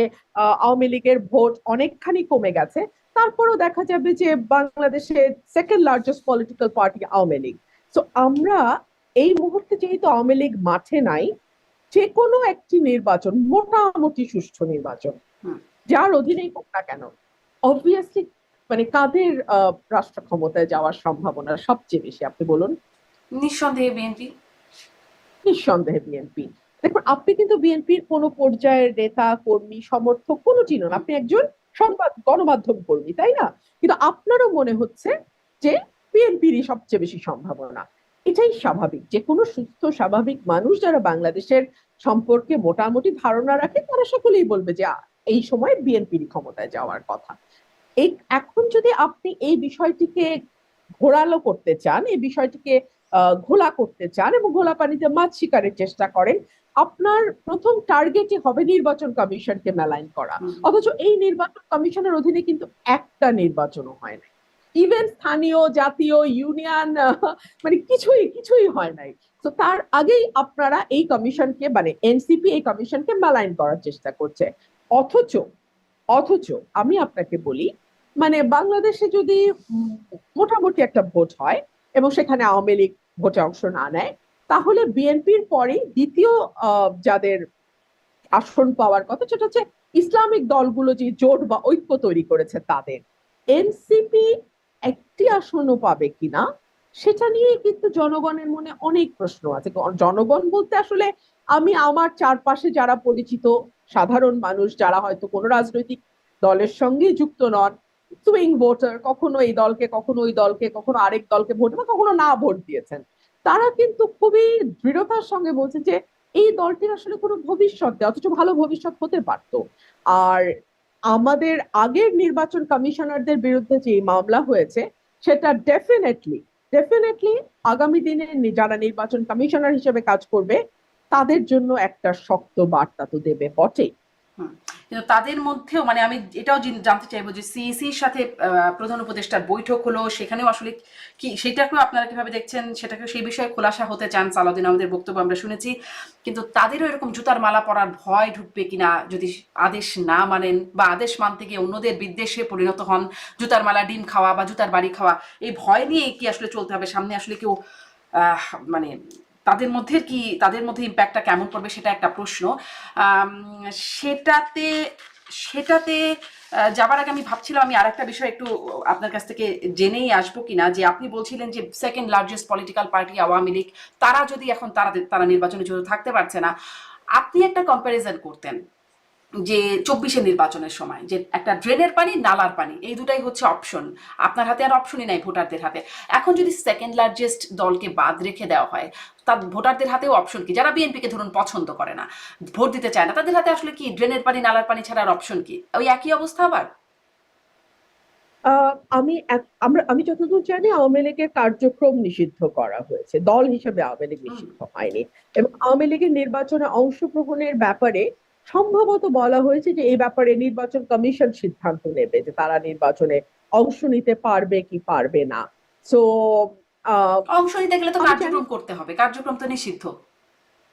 আওয়ামী লীগের ভোট অনেকখানি কমে গেছে, তারপরও দেখা যাবে যে বাংলাদেশে second largest political party Awami League. তো আমরা এই মুহূর্তে যেহেতু আওয়ামী লীগ মাঠে নাই, যে কোনো একটি নির্বাচন মোটামুটি সুষ্ঠু নির্বাচন যার অধীনেই হোক না কেন, অবভিয়াসলি মানে কাদের রাষ্ট্র ক্ষমতায় যাওয়ার সম্ভাবনা সবচেয়ে বেশি আপনি বলুন? নিঃসন্দেহে বিএনপি। নিঃসন্দেহে বিএনপি। দেখুন, আপনি কিন্তু বিএনপির কোনো পর্যায়ের নেতা কর্মী সমর্থক কোনোটি নন, আপনি একজন সংবাদ গণমাধ্যম কর্মী, তাই না? কিন্তু আপনারও মনে হচ্ছে যে বিএনপিরই সবচেয়ে বেশি সম্ভাবনা। এটাই স্বাভাবিক। যে কোনো সুস্থ স্বাভাবিক মানুষ যারা বাংলাদেশের সম্পর্কে মোটামুটি ধারণা রাখে তারা সকলেই বলবে যে এই সময় বিএনপির ক্ষমতায় যাওয়ার কথা। এই এখন যদি আপনি এই বিষয়টিকে ঘোরালো করতে চান, এই বিষয়টিকে ঘোলা করতে চান এবং ঘোলা পানিতে মাছ শিকারের চেষ্টা করেন, আপনার প্রথম টার্গেটই হবে নির্বাচন কমিশনকে মেলাইন করা। অথচ এই নির্বাচন কমিশনের অধীনে কিন্তু একটা নির্বাচনও হয় না। ইভেন স্থানীয়, জাতীয়, ইউনিয়ন মানে কিছুই কিছুই হয় নাই। তো তার আগেই আপনারা এই কমিশনকে, মানে এনসিপি এই কমিশনকে মেলাইন করার চেষ্টা করছে। অথচ অথচ আমি আপনাকে বলি, মানে বাংলাদেশে যদি মোটামুটি একটা ভোট হয় এবং সেখানে আওয়ামী লীগ ভোটে অংশ না নেয়, তাহলে বিএনপির পরে দ্বিতীয় যাদের আসন পাওয়ার কথা সেটা হচ্ছে ইসলামিক দলগুলো যে জোট বা ঐক্য তৈরি করেছে তাদের। এনসিপি একটি আসনও পাবে কিনা সেটা নিয়ে কিন্তু জনগণের মনে অনেক প্রশ্ন আছে। জনগণ বলতে আসলে আমি আমার চারপাশে যারা পরিচিত সাধারণ মানুষ, যারা হয়তো কোনো রাজনৈতিক দলের সঙ্গে যুক্ত নন, সুইং ভোটার, কখনো এই দলকে কখনো ওই দলকে কখনো আরেক দলকে ভোট বা কখনো না ভোট দিয়েছেন, তারা কিন্তু খুবই দৃঢ়তার সঙ্গে বলছে যে এই দলটির আসলে কোনো ভবিষ্যৎ নেই, অথচ ভালো ভবিষ্যৎ হতে পারত। আর আমাদের আগের নির্বাচন কমিশনারদের বিরুদ্ধে যে মামলা হয়েছে, সেটা ডেফিনেটলি ডেফিনেটলি আগামী দিনে যারা নির্বাচন কমিশনার হিসেবে কাজ করবে তাদের জন্য একটা শক্ত বার্তা তো দেবে বটেই। কিন্তু তাদের মধ্যেও মানে আমি এটাও জানতে চাইবো যে সিইসির সাথে প্রধান উপদেষ্টার বৈঠক হলো, সেখানেও আসলে কি সেটাকেও আপনারা কিভাবে দেখছেন, সেটাকে সেই বিষয়ে খোলাসা হতে চান সালাউদ্দিন আমাদের বক্তব্য আমরা শুনেছি। কিন্তু তাদেরও এরকম জুতার মালা পরার ভয় ঢুকবে কিনা যদি আদেশ না মানেন, বা আদেশ মানতে গিয়ে অন্যদের বিদ্বেষে পরিণত হন, জুতার মালা ডিম খাওয়া বা জুতার বাড়ি খাওয়া, এই ভয় নিয়ে কি আসলে চলতে হবে সামনে? আসলে কেউ মানে তাদের মধ্যে ইম্প্যাক্টটা কেমন পড়বে সেটা একটা প্রশ্ন। সেটাতে সেটাতে যাবার আগে আমি ভাবছিলাম আমি আরেকটা বিষয় একটু আপনার কাছ থেকে জেনেই আসবো কিনা, যে আপনি বলছিলেন যে second largest political party Awami League, তারা যদি এখন তারা নির্বাচনে জড়িত থাকতে পারছে না, আপনি একটা কম্প্যারিজন করতেন যে 24-এর নির্বাচনের সময় যে একটা ড্রেনের পানি নালার পানি, এই দুটাই হচ্ছে অপশন, আপনার হাতে আর অপশনই নাই ভোটারদের হাতে। এখন যদি সেকেন্ড লার্জেস্ট দলকে বাদ রেখে দেওয়া হয়, তার ভোটারদের হাতেও অপশন কি? যারা বিএনপিকে ধরুন পছন্দ করে না, ভোট দিতে চায় না, তাদের হাতে আসলে কি ড্রেনের পানি নালার পানি ছাড়া আর অপশন কি? ওই একই অবস্থা আবার? আমি যতদূর জানি আওয়ামী লীগের কার্যক্রম নিষিদ্ধ করা হয়েছে, দল হিসেবে আওয়ামী লীগ হুম। নিষিদ্ধ হয়নি। এবং আওয়ামী লীগের নির্বাচনে অংশগ্রহণের ব্যাপারে সম্ভবত বলা হয়েছে যে এই ব্যাপারে নির্বাচন কমিশন সিদ্ধান্ত নেবে যে তারা নির্বাচনে অংশ নিতে পারবে কি পারবে না। সো অংশ নিতে গেলে তো আমি জানি, কার্যক্রম করতে হবে, কার্যক্রম তো নিষিদ্ধ।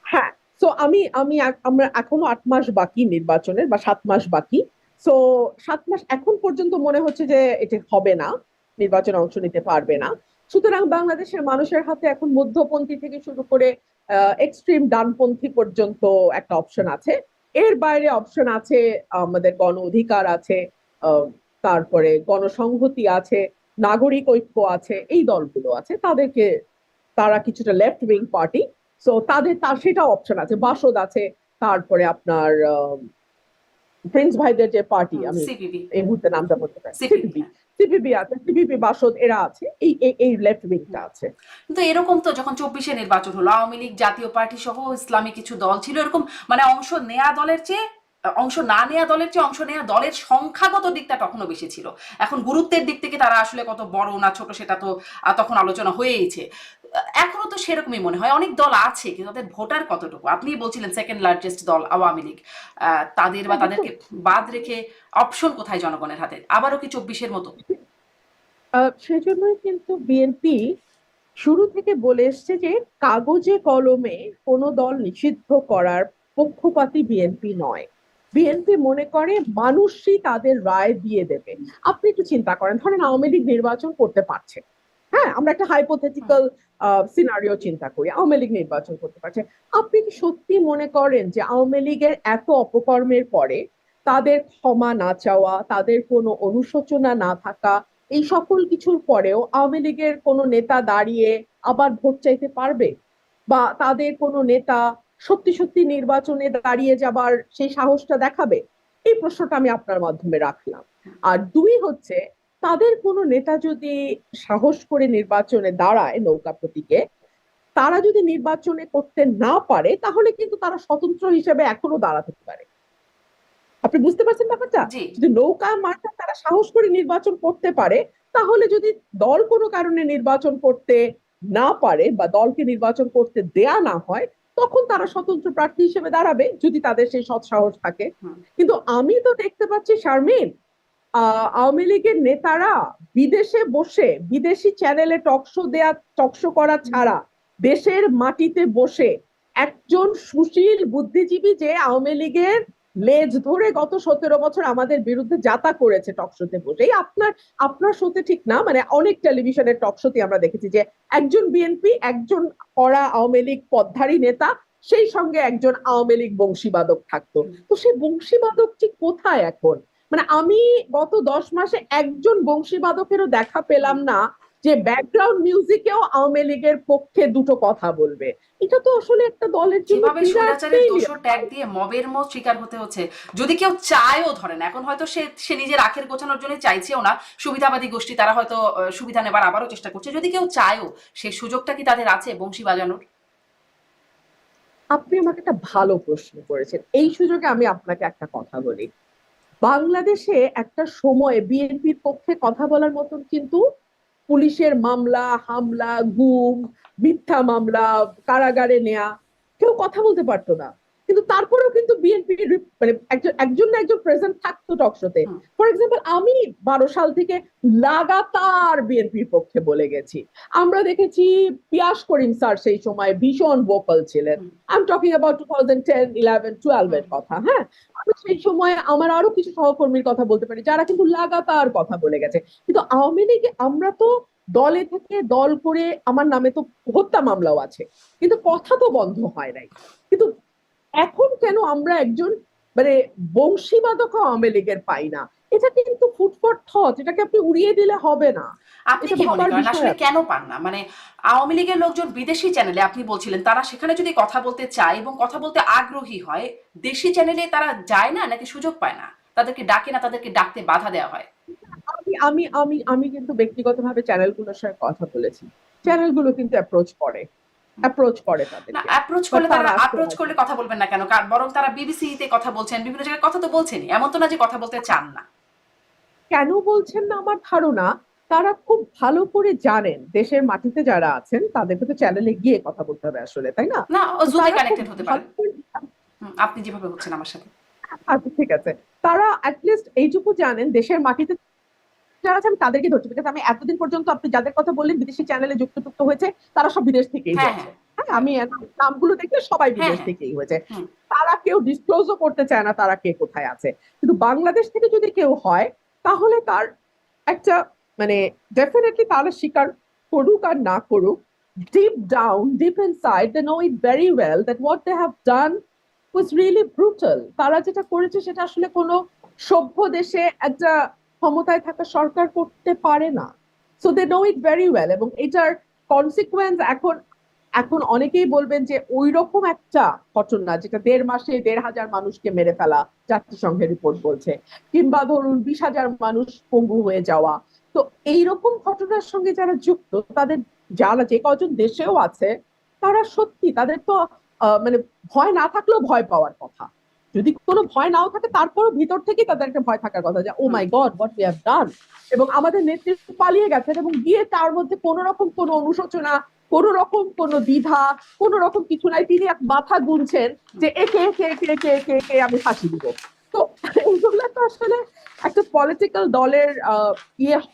হ্যাঁ। তো আমরা এখনো 8 মাস বাকি নির্বাচনের, বা 7 মাস বাকি। সো 7 মাস এখন পর্যন্ত মনে হচ্ছে যে এটা হবে না, নির্বাচনে অংশ নিতে পারবে না। সুতরাং বাংলাদেশের মানুষের হাতে এখন মধ্যপন্থী থেকে শুরু করে এক্সট্রিম ডানপন্থী পর্যন্ত একটা অপশন আছে। এর বাইরে অপশন আছে, আমাদের গণ অধিকার আছে, আহ, তারপরে গণসংহতি আছে, নাগরিক ঐক্য আছে, এই দলগুলো আছে। তারা কিছুটা লেফট উইং পার্টি। সো তার সেটা অপশন আছে, বাসদ আছে, তারপরে আপনার প্রিন্স ভাইদের যে পার্টি, আমি সিপিবি। এই মুহূর্তে নামটা বলতে পারি, সিপিবি। সিপিবি। সিপিবি আছে, সিপিবি বাসদ এরা আছে, এই লেফট উইংটা আছে। কিন্তু এরকম তো যখন 24-এ নির্বাচন হলো, আওয়ামী লীগ, জাতীয় পার্টি সহ ইসলামী কিছু দল ছিল, এরকম মানে অংশ নেয়া দলের চেয়ে অংশ না নেয়া দলের চেয়ে অংশ নেয়া দলের সংখ্যাগত দিকটা তখনও বেশি ছিল। এখন গুরুত্বের দিক থেকে তারা আসলে কত বড় না ছোট সেটা তো তখন আলোচনা হয়েইছে। এখনো তো সেরকমই মনে হয়, অনেক দল আছে কিন্তু তাদের ভোটার কতটুকু? আপনি বলছিলেন সেকেন্ড লার্জেস্ট দল আওয়ামী লীগ, তাদের বা হ্যাঁ, দেখুন, তাদেরকে বাদ রেখে অপশন কোথায় জনগণের হাতে? আবারও কি 24-এর মতো? সেজন্যই কিন্তু বিএনপি শুরু থেকে বলে এসছে যে কাগজে কলমে কোনো দল নিষিদ্ধ করার পক্ষপাতী বিএনপি নয়। বিএনপি মনে করে মানুষই তাদের রায় দিয়ে দেবে। আপনি একটু চিন্তা করেন, ধরেন আওয়ামী লীগ নির্বাচন করতে পারছে, হ্যাঁ, আমরা একটা হাইপোথেটিক্যাল সিনারিও চিন্তা করি, আওয়ামী লীগ নির্বাচন করতে পারছে। আপনি কি সত্যি মনে করেন যে আওয়ামী লীগের এত অপকর্মের পরে তাদের ক্ষমা না চাওয়া, তাদের কোনো অনুশোচনা না থাকা, এই সকল কিছুর পরেও আওয়ামী লীগের কোনো নেতা দাঁড়িয়ে আবার ভোট চাইতে পারবে? বা তাদের কোনো নেতা সত্যি সত্যি নির্বাচনে দাঁড়িয়ে যাবার সেই সাহসটা দেখাবে? এই প্রশ্নটা আমি আপনার মাধ্যমে রাখলাম। আর দুই হচ্ছে, তাদের কোনো নেতা যদি সাহস করে নির্বাচনে দাঁড়ায় নৌকা প্রতীকে, তারা যদি নির্বাচনে করতে না পারে, তাহলে কিন্তু তারা স্বতন্ত্র হিসেবে এখনো দাঁড়াতে পারে। আপনি বুঝতে পারছেন ব্যাপারটা? জি। যদি নৌকা মার্কা তারা সাহস করে নির্বাচন করতে পারে, তাহলে যদি দল কোনো কারণে নির্বাচন করতে না পারে বা দলকে নির্বাচন করতে দেয়া না হয়, তখন তারা স্বতন্ত্র প্রার্থী হিসেবে দাঁড়াবে, যদি তাদের সেই সৎ সাহস থাকে। হুম। কিন্তু আমি তো দেখতে পাচ্ছি শারমিন, আওয়ামী লীগের নেতারা বিদেশে বসে বিদেশি চ্যানেলে টকশো করা ছাড়া দেশের মাটিতে বসে একজন সুশীল বুদ্ধিজীবী যে আওয়ামী লীগের লেজ ধরে গত 17 বছর আমাদের বিরুদ্ধে যাতা করেছে টকশোতে বসে, এই আপনার আপনার শোতে ঠিক না, মানে অনেক টেলিভিশনের টকশোতে আমরা দেখেছি যে একজন বিএনপি, একজন কড়া আওয়ামী লীগ পদধারী নেতা, সেই সঙ্গে একজন আওয়ামী লীগ বংশীবাদক থাকতো। তো সেই বংশীবাদকটি কোথায় এখন? মানে আমি গত 10 মাসে একজন বংশীবাদকেরও দেখা পেলাম না যে ব্যাকগ্রাউন্ড মিউজিকেও আওয়ামী লীগের পক্ষে দুটো কথা বলবে। এটা তো আসলে একটা দলের জন্য যেভাবে বিরাট স্বৈরাচারের দোষর ট্যাগ ফেইলিয়ার। দিয়ে মবের মত শিকার হতে হচ্ছে, যদি কেউ চায়ও, ধরেন এখন হয়তো সে সে নিজের আখের গোছানোর জন্য চাইছেও না, সুবিধাবাদী গোষ্ঠী তারা হয়তো সুবিধা নেবার আবারও চেষ্টা করছে, যদি কেউ চায়ও, সেই সুযোগটা কি তাদের আছে বংশী বাজানোর? আপনি আমাকে একটা ভালো প্রশ্ন করেছেন, এই সুযোগে আমি আপনাকে একটা কথা বলি। বাংলাদেশে একটা সময় বিএনপির পক্ষে কথা বলার মতন কিন্তু পুলিশের মামলা হামলা, গুম, মিথ্যা মামলা, কারাগারে নেয়া, কেউ কথা বলতে পারতো না। কিন্তু তারপরেও কিন্তু বিএনপি মানে একজন একজন না একজন প্রেজেন্ট থাকতো টকশোতে। হুম। ফর এক্সাম্পল, আমি 12 সাল থেকে লাগাতার বিএনপির পক্ষে বলে গেছি। আমরা দেখেছি পিয়াস করিম স্যার সেই সময় ভীষণ ভোকাল ছিলেন। হুম। আই এম টকিং অ্যাবাউট 2010, 11, 12 হুম। এর কথা, হ্যাঁ। আমি সেই সময় আমার আরো কিছু সহকর্মীর কথা বলতে পারি যারা কিন্তু লাগাতার কথা বলে গেছে। কিন্তু আওয়ামী লীগে আমরা তো দলে থেকে দল করে, আমার নামে তো হত্যা মামলাও আছে, কিন্তু কথা তো বন্ধ হয় নাই। কিন্তু এখন কেন আমরা একজন মানে বংশীবাদকও আওয়ামী লীগের পাই না। এটা কিন্তু ফুড ফর থট, এটাকে আপনি উড়িয়ে দিলে হবে না। আপনি এটা কি মনে ভাবার করেন বিষয় আসলে আছে। কেন পান না? মানে আওয়ামী লীগের লোকজন বিদেশি চ্যানেলে আপনি বলছিলেন তারা সেখানে যদি কথা বলতে চায় এবং কথা বলতে আগ্রহী হয়, দেশি চ্যানেলে তারা যায় না নাকি সুযোগ পায় না? তাদেরকে ডাকে না, তাদেরকে ডাকতে বাধা দেওয়া হয়? আমি আমি আমি আমি কিন্তু ব্যক্তিগতভাবে চ্যানেলগুলোর সাথে কথা বলেছি। চ্যানেলগুলো কিন্তু অ্যাপ্রোচ করে না, তাদেরকে, অ্যাপ্রোচ বাট করলে তারা তারা আসতে অ্যাপ্রোচ রাজি করলে না। কথা বলবেন না কেন? বরং তারা বিবিসিতে কথা বলছেন, বিভিন্ন জায়গায় কথা তো বলছেনই, এমন তো না যে কথা বলতে চান না। কেন বলছেন না আমার ধারণা, তারা খুব ভালো করে জানেন দেশের মাটিতে যারা আছেন তাদেরকে তো চ্যানেলে গিয়ে কথা বলতে হবে আসলে, তাই না? না, ও তো জুমে তারা খুব কানেক্টেড হতে ভালো পারেন। করে, আপনি যেভাবে হচ্ছেন আমার সাথে। আচ্ছা ঠিক আছে, তারা অ্যাটলিস্ট এইটুকু জানেন দেশের মাটিতে যারা আছে আমি তাদেরকে ধরছি, বিকজ আমি এতদিন পর্যন্ত আপনি যাদের কথা বললেন বিদেশি চ্যানেলে যুক্ত হয়েছে তারা সব বিদেশ থেকেই হ্যাঁ, হয়েছে। হ্যাঁ, হ্যাঁ, হ্যাঁ, আমি নামগুলো দেখলে সবাই হ্যাঁ, বিদেশ হ্যাঁ। থেকেই হয়েছে। হুম। তারা কেউ ডিসক্লোজও করতে চায় না তারা কে কোথায় আছে। কিন্তু বাংলাদেশ থেকে যদি কেউ হয় তাহলে তার একটা মানে ডেফিনেটলি তারা স্বীকার করুক আর না করুক, deep down deep inside they know it very well that what they have done was really brutal. তারা যেটা করেছে সেটা আসলে কোনো সভ্য দেশে একটা ক্ষমতায় থাকা সরকার করতে পারে না। So they know it very well, এবং এটার কনসিকুয়েন্স এখন এখন অনেকেই বলবেন যে ওই রকম একটা ঘটনা যেটা ১.৫ মাসে ১.৫০০ মানুষকে মেরে ফেলা জাতিসংঘের রিপোর্ট বলছে, কিংবা ধরুন ২০,০০০ মানুষ পঙ্গু হয়ে যাওয়া, তো এইরকম ঘটনার সঙ্গে যারা যুক্ত তাদের, যারা যে কজন দেশেও আছে, তারা সত্যি তাদের তো মানে ভয় না থাকলেও ভয় পাওয়ার কথা। যদি কোনো ভয় নাও থাকে তারপরও ভিতর থেকেই তাদের একটা ভয় থাকার কথা যে ও hmm. My god what we have done. এবং আমাদের নেতৃত্ব পালিয়ে গেছেন এবং গিয়ে তার মধ্যে কোন রকম কোনো অনুশোচনা, কোন রকম কোনো দ্বিধা, কোন রকম কিছু নাই, তিনি এক মাথা গুনছেন যে একে একে একে একে একে একে আমি ফাঁসি দিব। তো এইগুলো তো আসলে একটা পলিটিক্যাল দলের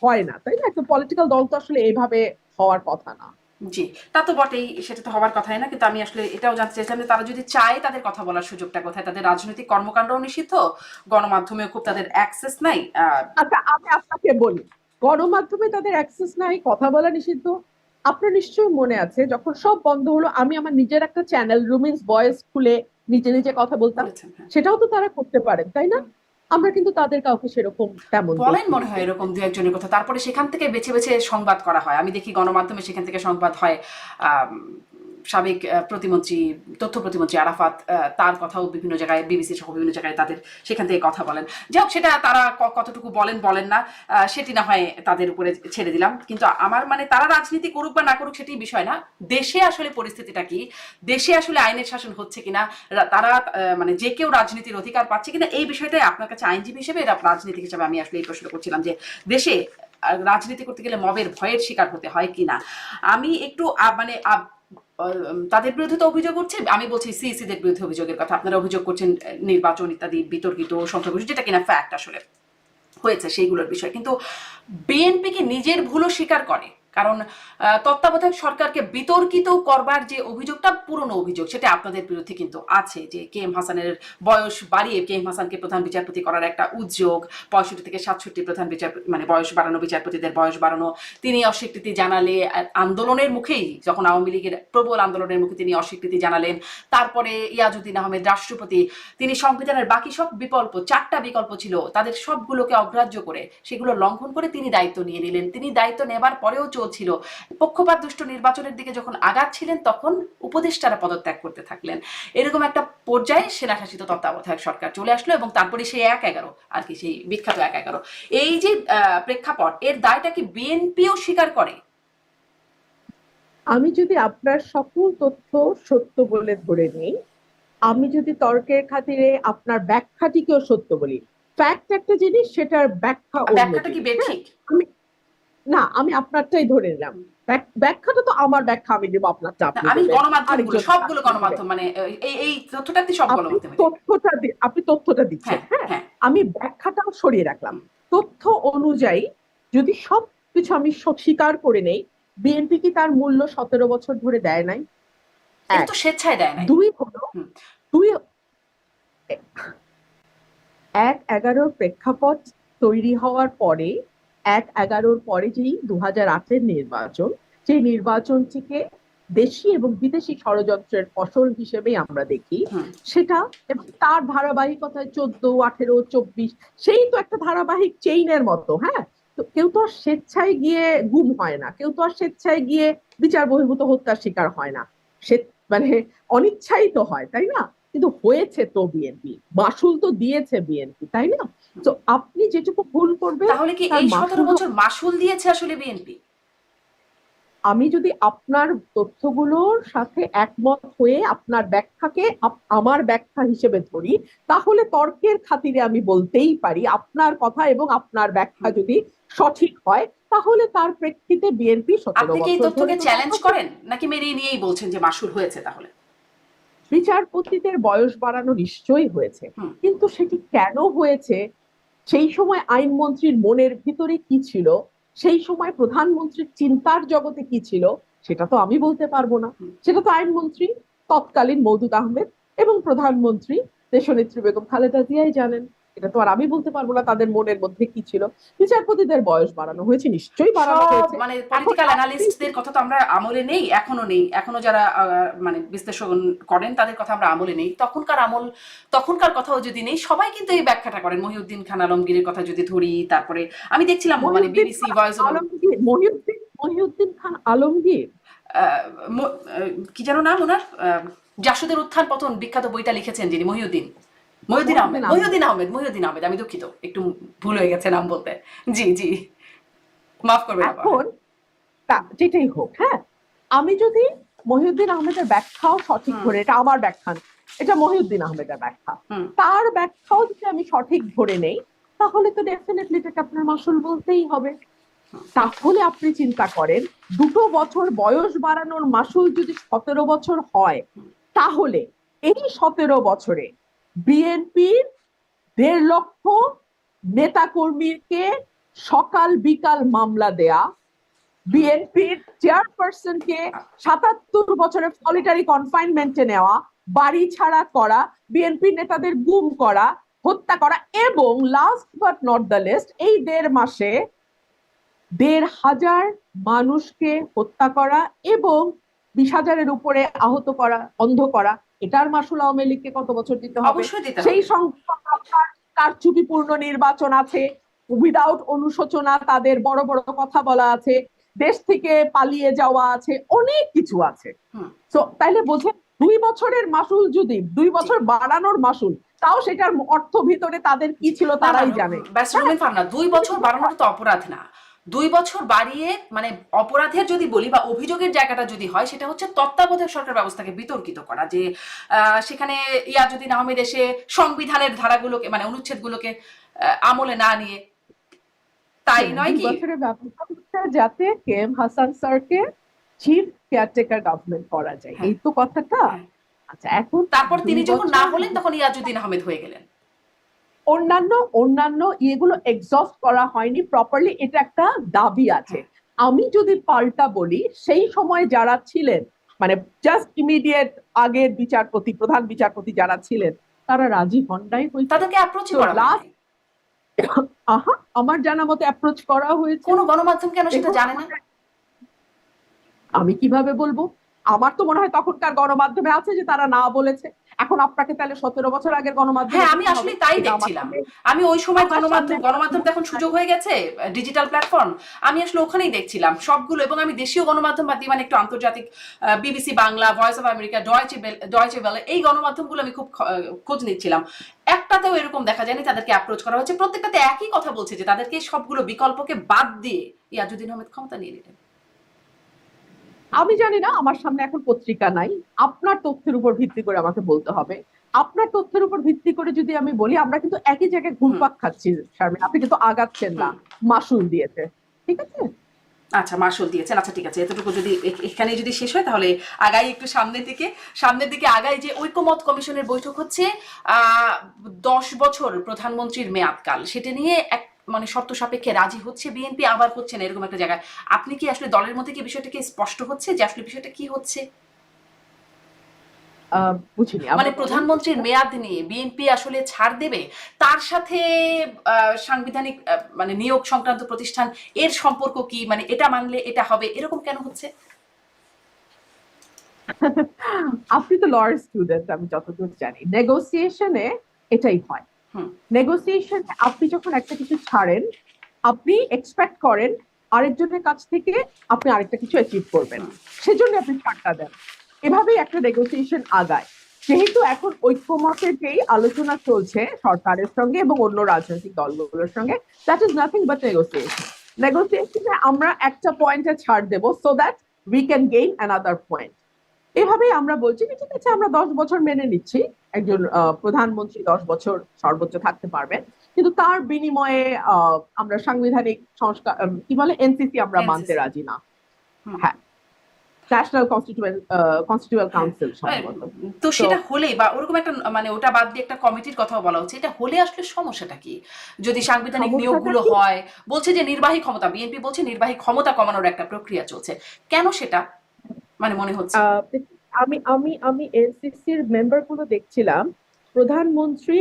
হয় না, তাই না? একটা পলিটিক্যাল দল তো আসলে এইভাবে হওয়ার কথা না। জি, তা তো বটেই, সেটা তো হওয়ার কথাই না। কিন্তু আমি আসলে এটাও জানতে চাইছিলাম যে তারা যদি চায় তাদের কথা বলার সুযোগটা কোথায়? তাদের রাজনৈতিক কর্মকাণ্ডও নিষিদ্ধ, গণমাধ্যমেও খুব তাদের অ্যাক্সেস নাই। আচ্ছা আমি আপনাকে বলি, গণমাধ্যমে তাদের অ্যাক্সেস নাই, কথা বলা নিষিদ্ধ। আপনার নিশ্চয়ই মনে আছে যখন সব বন্ধ হলো আমি আমার নিজের একটা চ্যানেল রুমিনস ভয়েস খুলে নিজে নিজে কথা বলতাম, বলেছেন, হ্যাঁ। সেটাও তো তারা করতে পারেন, তাই না? হুম। আমরা কিন্তু তাদের কাউকে সেরকম তেমন বলেন দেখিনি মনে হয় করতে। এরকম দু একজনের কথা, তারপরে সেখান থেকে বেছে বেছে সংবাদ করা হয়। আমি দেখি গণমাধ্যমে সেখান থেকে সংবাদ হয়। আম, সাবেক প্রতিমন্ত্রী, তথ্য প্রতিমন্ত্রী আরাফাত, তার কথাও বিভিন্ন জায়গায়, বিবিসি সহ বিভিন্ন জায়গায় তাদের সেখান থেকে কথা বলেন। যাই হোক, সেটা তারা কতটুকু বলেন বলেন না, সেটি না হয় তাদের উপরে ছেড়ে দিলাম। কিন্তু আমার মানে তারা রাজনীতি করুক বা না করুক সেটি বিষয় না। দেশে আসলে পরিস্থিতিটা কি, দেশে আসলে আইনের শাসন হচ্ছে কিনা, তারা মানে যে কেউ রাজনীতির অধিকার পাচ্ছে কিনা, এই বিষয়টাই আপনার কাছে আইনজীবী হিসেবে, রাজনীতিক হিসেবে আমি আসলে এই প্রশ্ন করছিলাম যে দেশে রাজনীতি করতে গেলে মবের ভয়ের শিকার হতে হয় কিনা। আমি একটু মানে তাদের বিরুদ্ধে তো অভিযোগ উঠছে, আমি বলছি সিইসিদের বিরুদ্ধে অভিযোগের কথা। আপনারা অভিযোগ করছেন নির্বাচন ইত্যাদি বিতর্কিত সংখ্যাগরিষ্ঠ, যেটা কিনা ফ্যাক্ট আসলে হয়েছে সেইগুলোর বিষয়। কিন্তু বিএনপি কি নিজের ভুলও স্বীকার করে? কারণ তত্ত্বাবধায়ক সরকারকে বিতর্কিত করবার যে অভিযোগটা, পুরনো অভিযোগ, সেটা আপনাদের বিরুদ্ধে কিন্তু আছে, যে কে এম হাসানের বয়স বাড়িয়ে কে এম হাসানকে প্রধান বিচারপতি করার একটা উদ্যোগ, ৬৫ থেকে ৬৭ প্রধান বিচারপতি, মানে বয়স বাড়ানো, বিচারপতিদের বয়স বাড়ানো, তিনি অস্বীকৃতি জানালে আন্দোলনের মুখেই, যখন আওয়ামী লীগের প্রবল আন্দোলনের মুখে তিনি অস্বীকৃতি জানালেন। তারপরে ইয়াজউদ্দিন আহমেদ রাষ্ট্রপতি, তিনি সংবিধানের বাকি সব বিকল্প, 4টা বিকল্প ছিল, তাদের সবগুলোকে অগ্রাহ্য করে, সেগুলো লঙ্ঘন করে তিনি দায়িত্ব নিয়ে নিলেন। তিনি দায়িত্ব নেবার পরেও চলছিল পক্ষপাত দুষ্ট নির্বাচনের দিকে যখন আগাচ্ছিলেন, তখন উপদেষ্টারা পদত্যাগ করতে থাকলেন। এরকম একটা পর্যায়ে সেনাশাসিত তত্ত্বাবধায়ক সরকার চলে আসলো, এবং তারপরে সেই ১/১১ আর কি, সেই বিখ্যাত ১/১১। এই যে প্রেক্ষাপট, এর দায়টা কি বিএনপিও স্বীকার করে? আমি যদি আপনার সকল তথ্য সত্য বলে ধরে নিই, আমি যদি তর্কের খাতিরে আপনার ব্যাখ্যাটিকেও সত্য বলি, ফ্যাক্ট একটা জিনিস, সেটার ব্যাখ্যা অন্য ব্যাখ্যাটা কি জিনিস। হ্যাঁ, বেঠিক? আমি না আমি আপনারটাই ধরে নিলাম। ব্যাখ্যাটা তো আমার ব্যাখ্যা আমি দেবো, আপনারটা না, আপনি আমি দেবেন, গণমাধ্যমগুলো, আরেকজন সবগুলো আরেকজন দেবে। গণমাধ্যম, মানে এই তথ্যটা আপনি সব আপনি গণমাধ্যমে দেখবেন। আপনি তথ্যটা দিচ্ছেন, হ্যাঁ, হ্যাঁ, হ্যাঁ। আমি ব্যাখ্যাটাও সরিয়ে রাখলাম। হুম। তথ্য অনুযায়ী যদি সবকিছু আমি স্বীকার করে নেই, বিএনপি কি তার মূল্য ১৭ বছর ধরে দেয় নাই? এটা এক। তো স্বেচ্ছায় দেয় নাই। দুই হলো, হুম। দুই ১/১১ প্রেক্ষাপট তৈরি হওয়ার পরে, ১/১১ পরে যেই ২০০৮-এর নির্বাচন, সেই নির্বাচনটিকে দেশি এবং বিদেশি ষড়যন্ত্রের ফসল হিসেবেই আমরা দেখি হুম। সেটা, এবং তার ধারাবাহিকতায় 14, 18, 24 সেই তো একটা ধারাবাহিক চেইনের মতো। হ্যাঁ, তো কেউ তো আর স্বেচ্ছায় গিয়ে গুম হয় না, কেউ তো আর স্বেচ্ছায় গিয়ে বিচার বহির্ভূত হত্যার শিকার হয় না, সে মানে অনিচ্ছাই তো হয়, তাই না? কিন্তু হয়েছে তো বিএনপি, মাসুল তো দিয়েছে বিএনপি, তাই না? তো আপনি যেটুকু ভুল করবেন তাহলে কি তার এই 17 মাসুল, বছর মাসুল দিয়েছে আসলে বিএনপি? আমি যদি আপনার তথ্যগুলোর সাথে একমত হয়ে আপনার ব্যাখ্যাকে আমার ব্যাখ্যা হিসেবে ধরি, তাহলে তর্কের খাতিরে আমি বলতেই পারি আপনার কথা এবং আপনার ব্যাখ্যা যদি সঠিক হয়, তাহলে তার প্রেক্ষিতে বিএনপি 17 আপনি কি এই বছর ধরে তথ্যকে তো চ্যালেঞ্জ রাজত্ব। করেন নাকি মেনে নিয়েই বলছেন যে মাসুল হয়েছে তাহলে? বিচারপতিদের বয়স বাড়ানো নিশ্চয়ই হয়েছে, হুম। কিন্তু সেটি কেন হয়েছে, সেই সময় আইনমন্ত্রীর মনের ভিতরে কি ছিল, সেই সময় প্রধানমন্ত্রীর চিন্তার জগতে কি ছিল, সেটা তো আমি বলতে পারবো না। হুম। সেটা তো আইনমন্ত্রী তৎকালীন মওদুদ আহমেদ এবং প্রধানমন্ত্রী দেশনেত্রী বেগম খালেদা জিয়াই জানেন। এটা তো আর আমি বলতে পারবো না তাদের মনের মধ্যে কি ছিল। বিচারপতিদের বয়স বাড়ানো হয়েছে, নিশ্চয়ই বাড়ানো সব হয়েছে। মানে এখন পলিটিক্যাল আপনি, অ্যানালিস্টদের কথা তো আমরা আমলে নেই, এখনো নেই, এখনো যারা মানে বিশ্লেষণ করেন তাদের কথা আমরা আমলে নেই। তখনকার আমল, তখনকার কথাও যদি নেই, সবাই কিন্তু এই ব্যাখ্যাটা করেন। মহিউদ্দিন খান আলমগীরের কথা যদি ধরি, তারপরে আমি দেখছিলাম মানে Mohiuddin BBC Khan voice of Alamgir, Mohiuddin Khan Alamgir কি যেন নাম ওনার, জাসদের উত্থান পতন বিখ্যাত বইটা লিখেছেন যিনি, মহিউদ্দিন, মহিউদ্দিন আহমেদ, মহিউদ্দিন আহমেদ। মহিউদ্দিন আহমেদ, আমি দুঃখিত, একটু ভুল হয়ে গেছে নাম বলতে। জি জি, মাফ করবেন আপা। এখন যেটাই হোক, হ্যাঁ, আমি যদি মহিউদ্দিন আহমেদের ব্যাখ্যাও সঠিক হুম। ধরে, এটা আমার ব্যাখ্যা না, এটা মহিউদ্দিন আহমেদের ব্যাখ্যা, হুম। তার ব্যাখ্যাও যদি আমি সঠিক ধরে নেই, তাহলে তো ডেফিনেটলি এটাকে আপনার মাসুল বলতেই হবে। তাহলে আপনি চিন্তা করেন, 2 বছর বয়স বাড়ানোর মাসুল যদি 17 বছর হয়, তাহলে এই 17 বছরে বিএনপির 1.5 লক্ষ নেতাকর্মীকে সকাল বিকাল মামলা দেয়া, বিএনপির চেয়ারপারসনকে 77 বছরের সলিটারি কনফাইনমেন্টে নেওয়া, বাড়ি ছাড়া করা, বিএনপি নেতাদের গুম করা, হত্যা করা, এবং last but not the least, এই 1.5 মাসে 1,500 মানুষকে হত্যা করা এবং 20,000-এর উপরে আহত করা, অন্ধ করা, এটার মাসুল আওয়ামী লীগকে কত বছর দিতে হবে? অবশ্যই দিতে সেই হবে। সঙ্গে আপনার কারচুপিপূর্ণ নির্বাচন আছে, উইদাউট অনুশোচনা তাদের বড় বড় কথা বলা আছে, দেশ থেকে পালিয়ে যাওয়া আছে, অনেক কিছু আছে। হুম। তো তাইলে বোঝেন, 2 বছরের মাসুল যদি 2 বছর বাড়ানোর মাসুল, তাও সেটার অর্থ ভিতরে তাদের কি ছিল না না, তারাই জানে। ব্যাস রুমিন ফারনা, 2 বছর বাড়ানোটা তো অপরাধ না। 2 বছর বাড়িয়ে মানে অপরাধের যদি বলি বা অভিযোগের জায়গাটা যদি হয়, সেটা হচ্ছে তত্ত্বাবধায়ক সরকার ব্যবস্থাকে বিতর্কিত করা, যে সেখানে ইয়াজুদ্দিন আহমেদ এসে সংবিধানের ধারাগুলোকে মানে অনুচ্ছেদগুলোকে আমলে না নিয়ে, তাই নয় 2 কি? বছরের ব্যবস্থা হচ্ছে যাতে কেএম হাসান স্যারকে চিফ কেয়ারটেকার গভর্নমেন্ট করা যায়, হ্যাঁ। এই তো কথাটা। হ্যাঁ। আচ্ছা, এখন তারপর 2 তিনি যখন না বছর হলেন তখন ইয়াজুদ্দিন আহমেদ হয়ে গেলেন। অন্যান্য অন্যান্য ইয়েগুলো এক্সস্ট করা হয়নি প্রপারলি, এটা একটা দাবি আছে। আমি যদি পাল্টা বলি, সেই সময় যারা ছিলেন, মানে জাস্ট ইমিডিয়েট আগের বিচারপতি, প্রধান বিচারপতি যারা ছিলেন, তারা রাজি হন নাই হইতে। তাদেরকে অ্যাপ্রোচই তো করা হয় লাস্ট, নাই। আহা, আমার জানা মতে অ্যাপ্রোচ করা হয়েছে। কোনো গণমাধ্যম কেন সেটা দেখুন, জানে না? আমি কিভাবে বলবো? আমার তো মনে হয় তখনকার গণমাধ্যমে আছে যে তারা না বলেছে। এখন আপনাকে তাহলে 17 বছর আগের গণমাধ্যমে হ্যাঁ, আমি যেতে হবে, আসলে তাই এটা আমার দেখছিলাম। সামনে, আমি ওই সময় আমার সামনে গণমাধ্যম তো এখন সুযোগ হয়ে গেছে, ডিজিটাল প্ল্যাটফর্ম। আমি আসলে ওখানেই দেখছিলাম সবগুলো, এবং আমি দেশীয় গণমাধ্যম বাদ দিয়ে মানে একটু আন্তর্জাতিক, BBC Bangla, Voice of America, Deutsche Welle, এই গণমাধ্যমগুলো আমি খুব খোঁজ নিচ্ছিলাম। একটাতেও এরকম দেখা যায়নি তাদেরকে অ্যাপ্রোচ করা হয়েছে। প্রত্যেকটাতে একই কথা বলছে যে তাদেরকে সবগুলো বিকল্পকে বাদ দিয়ে ইয়াজুদ্দিন আহমেদ ক্ষমতা নিয়ে নিলেন। আমি জানি না, আমার সামনে এখন পত্রিকা নাই, আপনার তথ্যের উপর ভিত্তি করে আমাকে বলতে হবে। আপনার তথ্যের উপর ভিত্তি করে যদি আমি বলি, আমরা কিন্তু একই জায়গায় ঘুরপাক খাচ্ছি শারমিন, আপনি কিন্তু আগাচ্ছেন না। মাসুল দিয়েছে, ঠিক আছে? আচ্ছা, মার্শাল দিয়েছেন, আচ্ছা ঠিক আছে, এতটুকু যদি এখানে যদি শেষ হয় তাহলে আগাই একটু সামনের দিকে আগাই, যে ঐকমত্য কমিশনের বৈঠক হচ্ছে 10 বছর প্রধানমন্ত্রীর মেয়াদকাল, সেটা নিয়ে এক মানে শর্ত সাপেক্ষে রাজি হচ্ছে বিএনপি, আবার হচ্ছে না, এরকম একটা জায়গায় আপনি কি আসলে দলের মধ্যে কি বিষয়টা কি স্পষ্ট হচ্ছে যে আসলে বিষয়টা কি হচ্ছে? বুঝিনি, মানে আবার বলেন। প্রধানমন্ত্রীর মেয়াদ নিয়ে বিএনপি আসলে ছাড় দেবে, তার সাথে সাংবিধানিক মানে নিয়োগ সংক্রান্ত প্রতিষ্ঠান, এর সম্পর্ক কি, মানে এটা মানলে এটা হবে, এরকম কেন হচ্ছে? আপনি তো লয়ার স্টুডেন্ট, আমি যতদূর জানি নেগোসিয়েশনে এটাই হয়। হুম নেগোসিয়েশনে আপনি যখন একটা কিছু ছাড়েন, আপনি এক্সপেক্ট করেন আরেকজনের কাছ থেকে আপনি আরেকটা কিছু অ্যাচিভ করবেন, হুম সেজন্য আপনি ছাড়টা দেন। এভাবেই একটা নেগোসিয়েশন আগায়। যেহেতু এখন ঐক্যমতের যেই আলোচনা চলছে সরকারের সঙ্গে এবং অন্য রাজনৈতিক দলগুলোর সঙ্গে, that is nothing but negotiation. নেগোসিয়েশনে আমরা একটা পয়েন্টে ছাড় দেবো so that we can gain another point. এভাবেই আমরা বলছি যে ঠিক আছে আমরা 10 বছর মেনে নিচ্ছি, একজন প্রধানমন্ত্রী 10 বছর সর্বোচ্চ থাকতে পারবেন, কিন্তু তার বিনিময়ে আমরা সাংবিধানিক সংস্কার কি বলে এনসিসি আমরা মানতে এনসিসি। রাজি না। হুম হ্যাঁ, ন্যাশনাল কনস্টিটিউয়েন্ট হ্যাঁ, কাউন্সিল আহ, সম্ভবত। তো তো সেটা হলে বা ওরকম একটা মানে ওটা বাদ দিয়ে একটা কমিটির কথাও বলা হচ্ছে, এটা হলে আসলে সমস্যাটা কি? যদি সাংবিধানিক সমস্যাটা নিয়োগগুলো কি? হয়, বলছে যে নির্বাহী ক্ষমতা, বিএনপি বলছে নির্বাহী ক্ষমতা কমানোর একটা প্রক্রিয়া চলছে, কেন সেটা মানে মনে হচ্ছে? আহ, আমি আমি আমি এনসিসির মেম্বার গুলো দেখছিলাম, প্রধানমন্ত্রী,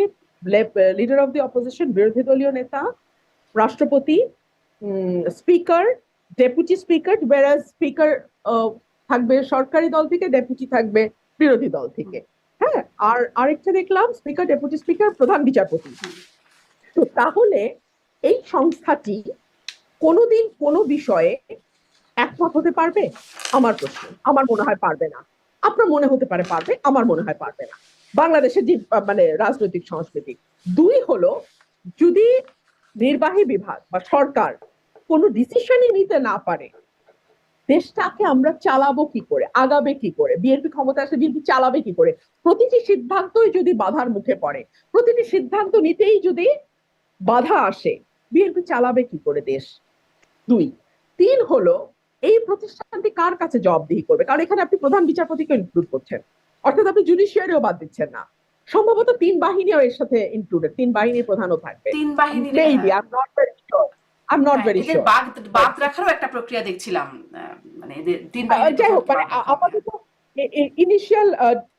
লিডার অফ দি অপোজিশন, বিরোধী দলীয় নেতা, রাষ্ট্রপতি, speaker, deputy speaker, whereas speaker থাকবে সরকারি দল থেকে, ডেপুটি থাকবে বিরোধী দল থেকে। হ্যাঁ, আর আরেকটা দেখলাম স্পিকার, ডেপুটি স্পিকার, প্রধান বিচারপতি। তো তাহলে এই সংস্থাটি কোনোদিন কোনো বিষয়ে একমত হতে পারবে? আমার প্রশ্ন। আমার মনে হয় পারবে না। আপনার মনে হতে পারে পারবে, আমার মনে হয় পারবে না। বাংলাদেশের যে মানে রাজনৈতিক সংস্কৃতি, দুই হলো, যদি নির্বাহী বিভাগ বা সরকার কোনো ডিসিশনই নিতে না পারে, দেশটাকে আমরা চালাবো কি করে, আগাবে কি করে, বিএনপি ক্ষমতা আসলে বিএনপি চালাবে কি করে? প্রতিটি সিদ্ধান্তই যদি বাধার মুখে পড়ে, প্রতিটি সিদ্ধান্ত নিতেই যদি বাধা আসে, বিএনপি চালাবে কি করে দেশ? দুই। তিন হলো, এই প্রতিষ্ঠানটি কার কাছে জবাবদিহি করবে? কারণ এখানে আপনি প্রধান বিচারপতিকে ইনক্লুড করছেন, অর্থাৎ আপনি জুডিশিয়ারিও বাদ দিচ্ছেন না। সম্ভবত তিন বাহিনীও এর সাথে ইনক্লুডেড, তিন বাহিনীর প্রধানও থাকবে। তিন বাহিনীর, মেবি, হ্যাঁ। I am not very sure, I am not হ্যাঁ, ভেরি এদের শিওর। বাদ বাদ রাখারও একটা প্রক্রিয়া দেখছিলাম, মানে এদের তিন বাহিনীর যাই হোক, প্রধানকে মানে বাদ রাখা হবে। আপাতত ইনিশিয়াল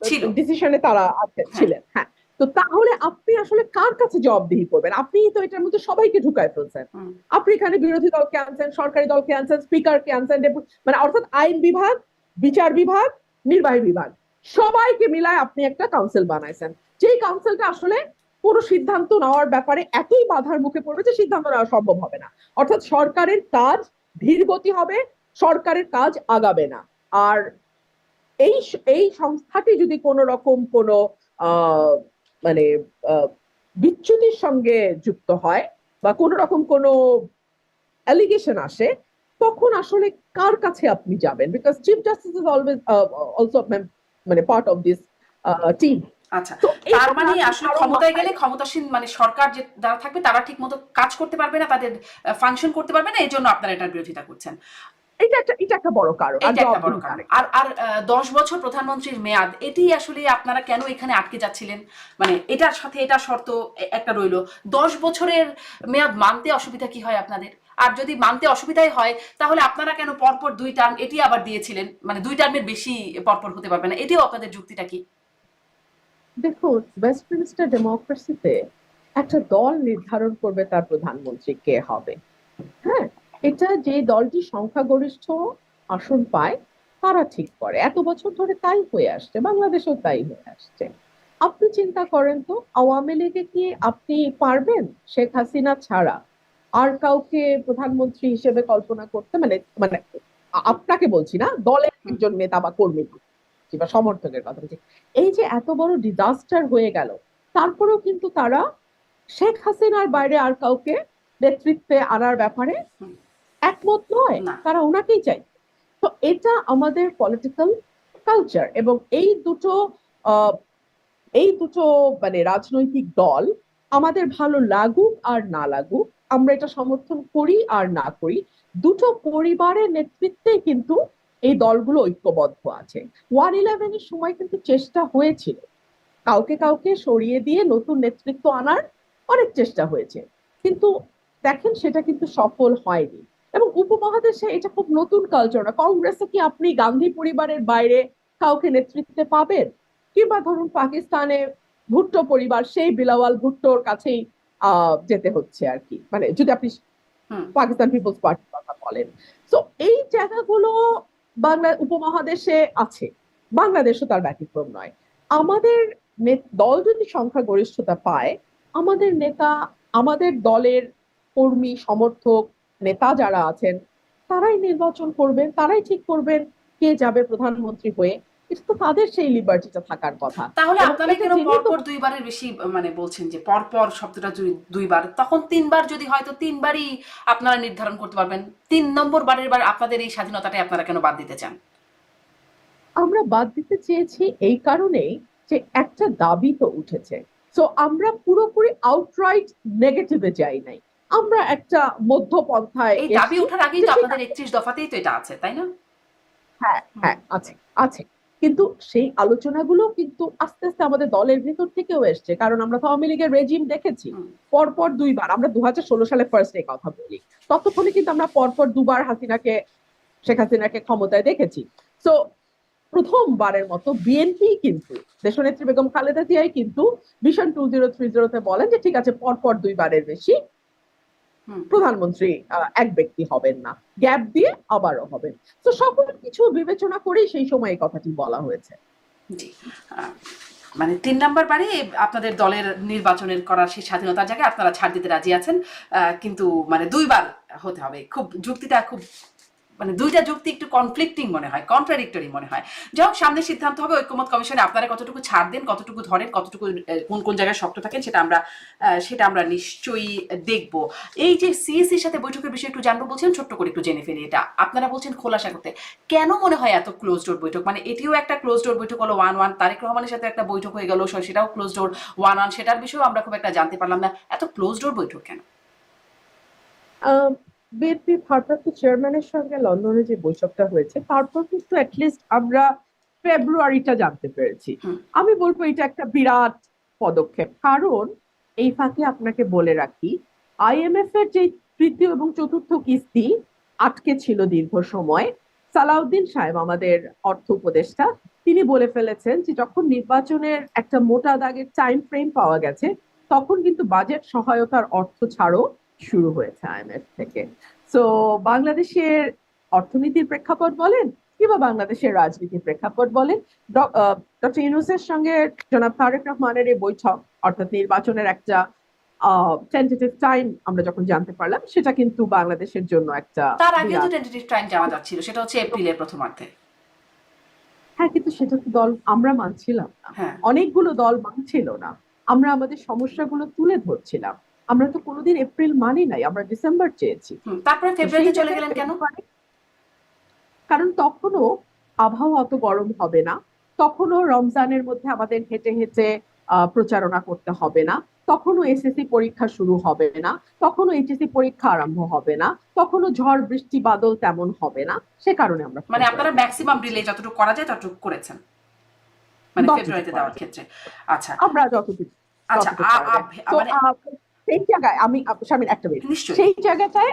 ছিল। ডিসিশনে তারা হ্যাঁ। ছিলেন। হ্যাঁ, তো তাহলে আপনি আসলে কার কাছে জবাবদিহি করবেন? আপনি তো এটার মধ্যে সবাইকে ঢুকায় ফেলছেন। হুম আপনি এখানে বিরোধী দলকে আনছেন, সরকারি দলকে আনছেন, স্পিকারকে আনছেন, মানে অর্থাৎ আইন বিভাগ, বিচার বিভাগ, নির্বাহী বিভাগ, সবাইকে মিলায় আপনি একটা কাউন্সিল বানাইছেন, যেই কাউন্সিলটা আসলে কোনো সিদ্ধান্ত নেওয়ার ব্যাপারে এতই বাধার মুখে পড়বে যে সিদ্ধান্ত নেওয়া সম্ভব হবে না। অর্থাৎ সরকারের কাজ ধীর গতি হবে, সরকারের কাজ আগাবে না। আর এই এই সংস্থাটি যদি কোনো রকম কোনো আহ মানে আহ, বিচ্যুতির সঙ্গে যুক্ত হয় বা কোনো রকম কোনো অ্যালিগেশন আসে, তখন আসলে কার কাছে আপনি যাবেন? Because chief justice is always also মানে পার্ট অফ দিস টিম। আচ্ছা, তো তার এইটা মানে না আসলে কারো ক্ষমতায় মাথায়, গেলে ক্ষমতাসীন মানে সরকার যে যারা থাকবে তারা ঠিক মতো কাজ করতে পারবে না, তাদের ফাংশন করতে পারবে না, এই জন্য আপনারা এটার বিরোধিতা করছেন। এটা একটা বড় কারণ, আর এইটা একটা বড় জবাবদিহিতা কারণ। আরেকটা। আর আর 10 বছর প্রধানমন্ত্রীর মেয়াদ, এটি আসলে আপনারা কেন এখানে আটকে যাচ্ছিলেন? মানে এটার সাথে এটা শর্ত একটা রইলো, 10 বছরের মেয়াদ মানতে অসুবিধা কি হয় আপনাদের? আর যদি মানতে অসুবিধাই হয় তাহলে আপনারা কেন পরপর 2 টার্ম এটি আবার দিয়েছিলেন, মানে 2 টার্মের বেশি পরপর হতে পারবে না, এটিও আপনাদের যুক্তিটা কি? দেখুন, ওয়েস্টমিনিস্টার ডেমোক্রেসিতে একটা দল নির্ধারণ করবে তার প্রধানমন্ত্রী কে হবে। হ্যাঁ, এটা যে দলটি সংখ্যাগরিষ্ঠ আসন পায় তারা ঠিক করে। এত বছর ধরে তাই হয়ে আসছে, বাংলাদেশেও তাই হয়ে আসছে। আপনি চিন্তা করেন তো, আওয়ামী লীগে কি আপনি পারবেন শেখ হাসিনা ছাড়া আর কাউকে প্রধানমন্ত্রী হিসেবে কল্পনা করতে? মানে মানে আপনাকে বলছি না, দলের হুম একজন নেতা বা কর্মী বা সমর্থকের কথা বলছি। এই যে এত বড় ডিজাস্টার হয়ে গেল, তারপরেও কিন্তু তারা শেখ হাসিনার বাইরে আর কাউকে নেতৃত্বে আনার ব্যাপারে হুম। একমত নয়, না। তারা ওনাকেই চাই। তো এটা আমাদের পলিটিক্যাল কালচার। এবং আহ, এই দুটো মানে রাজনৈতিক দল, আমাদের ভালো লাগুক আর না লাগুক, আমরা এটা সমর্থন করি আর না করি, দুটো পরিবারের নেতৃত্বে কিন্তু এই দলগুলো ঐক্যবদ্ধ আছে। 111-এর সময় কিন্তু চেষ্টা হয়েছিল কাউকে কাউকে সরিয়ে দিয়ে নতুন নেতৃত্ব আনার, অনেক চেষ্টা হয়েছে, কিন্তু দেখেন সেটা কিন্তু সফল হয়নি। এবং উপমহাদেশে এটা খুব নতুন কালচার না। কংগ্রেসে কি আপনি গান্ধী পরিবারের বাইরে কাউকে নেতৃত্বে পাবেন? কিংবা ধরুন পাকিস্তানে ভুট্টো পরিবার, সেই বিলাওয়াল ভুট্টোর কাছেই যেতে হচ্ছে আর কি, মানে যদি আপনি হুম পাকিস্তান পিপলস পার্টির কথা বলেন। তো এই জায়গাগুলো বাংলা উপমহাদেশে আছে, বাংলাদেশও তার ব্যতিক্রম নয়। আমাদের দল যদি সংখ্যাগরিষ্ঠতা পায়, আমাদের নেতা, আমাদের দলের কর্মী সমর্থক নেতা যারা আছেন, তারাই নির্বাচন করবেন, তারাই ঠিক করবেন কে যাবে প্রধানমন্ত্রী হয়ে। এটা তো তাদের সেই লিবার্টিটা থাকার কথা। তাহলে এবং আপনারা এটা কেন জেনে তো পরপর দুইবারের বেশি মানে বলছেন যে পরপর শব্দটা দুইবার, তখন তিনবার যদি হয় তো তিনবারই আপনারা নির্ধারণ করতে পারবেন। 3 নম্বর বারের বার আপনাদের এই স্বাধীনতাটাই আপনারা কেন বাদ দিতে চান? আমরা বাদ দিতে চেয়েছি এই কারণেই যে একটা দাবি তো উঠেছে। তো আমরা পুরোপুরি আউটরাইট নেগেটিভে যাই নাই, আমরা একটা মধ্যপন্থায় এই দাবি এসেছি ওঠার আগেই যে তো ঠিক আপনাদের আছে। 31 দফাতেই তো এটা আছে, তাই না? হ্যাঁ হুম। হ্যাঁ, আছে আছে। কিন্তু সেই আলোচনাগুলো কিন্তু আস্তে আস্তে আমাদের দলের ভেতর থেকেও এসছে, কারণ আমরা তো আওয়ামী লীগের রেজিম দেখেছি হুম। পরপর দুইবার। আমরা 2016 সালে ফার্স্ট ডে কথা বলি, ততক্ষণে কিন্তু আমরা পরপর দুবার শেখ হাসিনাকে ক্ষমতায় দেখেছি। তো প্রথমবারের মতো বিএনপি কিন্তু, দেশনেত্রী বেগম খালেদা জিয়াই কিন্তু ভিশন 2030-তে বলেন যে ঠিক আছে, পরপর দুইবারের বেশি হুম। প্রধানমন্ত্রী এক ব্যক্তি হবেন না, গ্যাপ দিয়ে আবারও হবেন। তো সকল কিছু বিবেচনা করেই সেই সময় এই কথাটি বলা হয়েছে। জি। আহ, মানে 3 নম্বর বারে আপনাদের দলের নির্বাচনের করার সেই স্বাধীনতার জায়গায় আপনারা ছাড় দিতে রাজি আছেন, কিন্তু মানে দুইবার হতে হবে। খুব যুক্তিটা খুব মানে দুইটা যুক্তি একটু কনফ্লিক্টিং মনে হয়, কন্ট্রাডিক্টরি মনে হয়। যাই হোক, সামনে সিদ্ধান্ত হবে ঐক্যমত কমিশনে আপনারা কতটুকু ছাড় দেন, কতটুকু ধরেন, কতটুকু কোন কোন জায়গায় শক্ত থাকেন, সেটা আমরা নিশ্চয়ই দেখব। এই যে সিএসির সাথে বৈঠকের বিষয়ে একটু জানবো বলছেন, ছোট্ট করে একটু জেনে ফেলি। এটা আপনারা বলছেন খোলাসা করতে, কেন মনে হয় এত ক্লোজ ডোর বৈঠক? মানে এটিও একটা ক্লোজ ডোর বৈঠক হলো, 1-1 তারেক রহমানের সাথে একটা বৈঠক হয়ে গেল, সেটাও ক্লোজ ডোর। 1-1 সেটার বিষয়েও আমরা খুব একটা জানতে পারলাম না, এত ক্লোজ ডোর বৈঠক কেন? বিএনপি ভারপ্রাপ্ত চেয়ারম্যানের সঙ্গে লন্ডনে যে বৈঠকটা হয়েছে, তারপর কিন্তু অ্যাটলিস্ট আমরা ফেব্রুয়ারিটা জানতে পেরেছি। হুম। আমি বলবো এটা একটা বিরাট পদক্ষেপ, কারণ এই ফাঁকে আপনাকে বলে রাখি, আইএমএফ এর যে তৃতীয় এবং চতুর্থ কিস্তি আটকে ছিল দীর্ঘ সময়, সালাউদ্দিন সাহেব আমাদের অর্থ উপদেষ্টা, তিনি বলে ফেলেছেন যে যখন নির্বাচনের একটা মোটা দাগের টাইম ফ্রেম পাওয়া গেছে, তখন কিন্তু বাজেট সহায়তার অর্থ ছাড়ও শুরু হয়েছে আইএমএফ থেকে। তো বাংলাদেশের অর্থনীতির প্রেক্ষাপট বলেন কিংবা বাংলাদেশের রাজনীতির প্রেক্ষাপট বলেন, ডক্টর ইউনূসের সঙ্গে জনাব তারেক রহমানের এই বৈঠক, অর্থাৎ নির্বাচনের একটা টেন্টেটিভ টাইম আমরা যখন জানতে পারলাম, সেটা কিন্তু বাংলাদেশের জন্য একটা তার আগেও তো বিরাট। টেন্টেটিভ টাইম জানা যাচ্ছিল, সেটা হচ্ছে এপ্রিলের প্রথমার্ধে। হ্যাঁ, কিন্তু সেটা তো দল আমরা মানছিলাম না, হ্যাঁ। অনেকগুলো দল মানছিল না। আমরা আমাদের সমস্যাগুলো তুলে ধরছিলাম। আমরা তো কোনোদিন এপ্রিল মানি নাই, আমরা ডিসেম্বর চেয়েছি। তারপরে তো সেই ফেব্রুয়ারিতে চলে জায়গায় গেলেন কেন? কারণ তখনও আবহাওয়া অত গরম হবে না, তখনও রমজানের মধ্যে আমাদের হেঁটে হেঁটে প্রচারণা করতে হবে না, তখনও এসএসসি পরীক্ষা শুরু হবে না, তখনও এইচএসসি পরীক্ষা আরম্ভ হবে না, তখনও ঝড় বৃষ্টি বাদল তেমন হবে না। সে কারণে আমরা মানে আপনারা ফেব্রুয়ারিতে ম্যাক্সিমাম দিয়েছি, ডিলে যতটুকু করা যায় ততটুকু করেছেন, মানে যতটুকু ফেব্রুয়ারিতে করা দেওয়ার যায় ক্ষেত্রে। আচ্ছা। আমরা যতটুকু আচ্ছা। যতটুকু করা যায়। তো মানে সেই জায়গায় আমি শারমিন একটা মিনিট, নিশ্চয়ই। সেই জায়গাটায়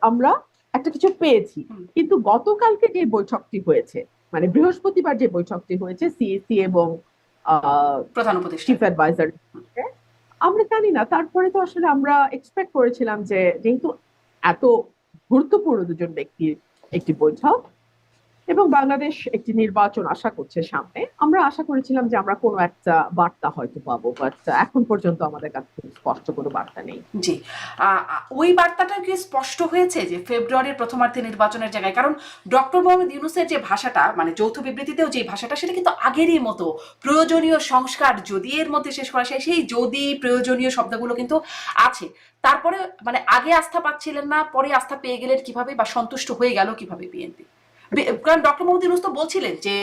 আমরা একটা কিছু পেয়েছি। হুম। কিন্তু গতকালকে যে বৈঠকটি হয়েছে, মানে বৃহস্পতিবার যে বৈঠকটি হয়েছে সিএসি এবং প্রধান উপদেষ্টা। চিফ অ্যাডভাইজার, আমরা জানি না, তারপরে তো আসলে আমরা এক্সপেক্ট করেছিলাম যে যেহেতু এত গুরুত্বপূর্ণ দুজন ব্যক্তির একটি বৈঠক এবং বাংলাদেশ একটি নির্বাচন আশা করছে সামনে, আমরা আশা করেছিলাম যে আমরা কোনো একটা বার্তা হয়তো পাবো, বাট এখন পর্যন্ত আমাদের কাছে স্পষ্ট কোনো বার্তা নেই। জি। ওই বার্তাটা কি স্পষ্ট হয়েছে যে ফেব্রুয়ারির প্রথমার্ধে নির্বাচনের জায়গায়? কারণ ডক্টর মোহাম্মদ ইউনূসের যে ভাষাটা, মানে যৌথ বিবৃতিতেও যে ভাষাটা, সেটা কিন্তু আগেরই মতো। প্রয়োজনীয় সংস্কার যদি এর মধ্যে শেষ করা যায়, সেই যদি প্রয়োজনীয় শব্দগুলো কিন্তু আছে। তারপরে মানে আগে আস্থা পাচ্ছিলেন না, পরে আস্থা পেয়ে গেলেন কিভাবে, বা সন্তুষ্ট হয়ে গেল কিভাবে বিএনপি? কারণ ডক্টর মোহাম্মদ ইউনূস তো বলছিলেন যে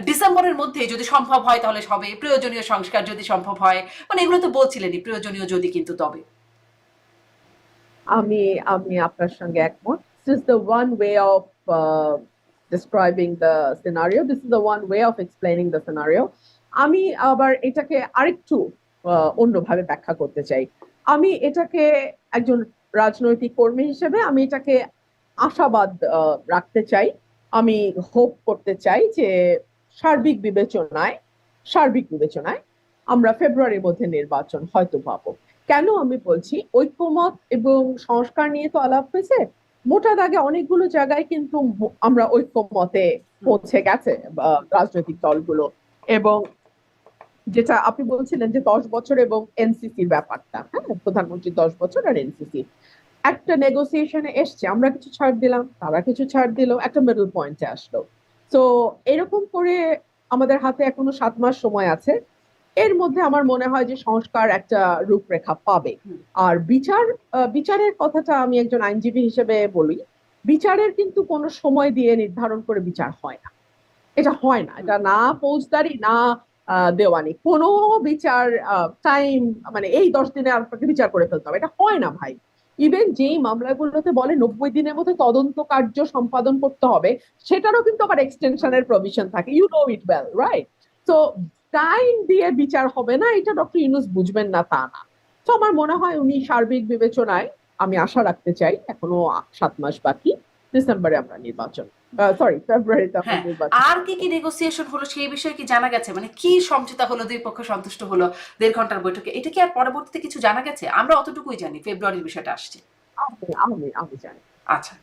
ডিসেম্বরের মধ্যে যদি সম্ভব হয় তাহলে হবে, প্রয়োজনীয় সংস্কার যদি সম্ভব হয়, মানে এগুলো তো বলছিলেনই, প্রয়োজনীয় যদি কিন্তু তবে। আমি আমি আপনার সঙ্গে একমত। This is the one way of describing the scenario. This is the one way of explaining the scenario. আমি আবার এটাকে আরেকটু অন্যভাবে ব্যাখ্যা করতে চাই। আমি এটাকে একজন রাজনৈতিক কর্মী হিসেবে আমি এটাকে আশাবাদ রাখতে চাই। আমি হোপ করতে চাই যে সার্বিক বিবেচনায় সার্বিক বিবেচনায় আমরা ফেব্রুয়ারির মধ্যে নির্বাচন হয়তো পাবো। কেন আমি বলছি ঐক্যমত এবং সংস্কার নিয়ে তো আলাপ হয়েছে, মোটা দাগে অনেকগুলো জায়গায় কিন্তু আমরা ঐক্যমতে পৌঁছে গেছে রাজনৈতিক দলগুলো। এবং যেটা আপনি বলছিলেন যে 10 বছর এবং এনসিসির ব্যাপারটা, হ্যাঁ, প্রধানমন্ত্রী 10 বছর আর এনসিসি একটা নেগোসিয়েশনে এসছে, আমরা কিছু ছাড় দিলাম, তারা কিছু ছাড় দিল, একটা মিডল পয়েন্টে আসলো। তো এরকম করে আমাদের হাতে এখনো 7 মাস সময় আছে। এর মধ্যে আমার মনে হয় যে সংস্কার একটা রূপরেখা পাবে। আর বিচারের কথাটা আমি একজন আইনজীবী হিসেবে বলি, বিচারের কিন্তু কোনো সময় দিয়ে নির্ধারণ করে বিচার হয় না। এটা হয় না, এটা না ফৌজদারি না দেওয়ানি কোনো বিচার টাইম, মানে এই 10 দিনে আপনাকে বিচার করে ফেলতে হবে, এটা হয় না ভাই। ইভেন যেই মামলাগুলোতে বলে 90 দিনের মধ্যে তদন্ত কার্য সম্পাদন করতে হবে, সেটারও কিন্তু আবার এক্সটেনশনের প্রভিশন থাকে, you know it well, right? তো টাইম দিয়ে বিচার হবে না, এটা ডক্টর ইউনূস বুঝবেন না তা না। তো আমার মনে হয় উনি সার্বিক বিবেচনায়, আমি আশা রাখতে চাই, এখনো 7 মাস বাকি, ডিসেম্বরে আমরা নির্বাচন, সরি ফেব্রুয়ারিতে আমরা হ্যাঁ, নির্বাচন আর করব। কি নেগোসিয়েশন হলো সেই বিষয়ে কি জানা গেছে? মানে কি সমঝোতা হলো, দুই পক্ষ সন্তুষ্ট হলো 1.5 ঘন্টার বৈঠকে? এটা কি আর পরবর্তীতে কিছু জানা গেছে? আমরা অতটুকুই জানি ফেব্রুয়ারির বিষয়টা আসছে। আমি জানি। আচ্ছা,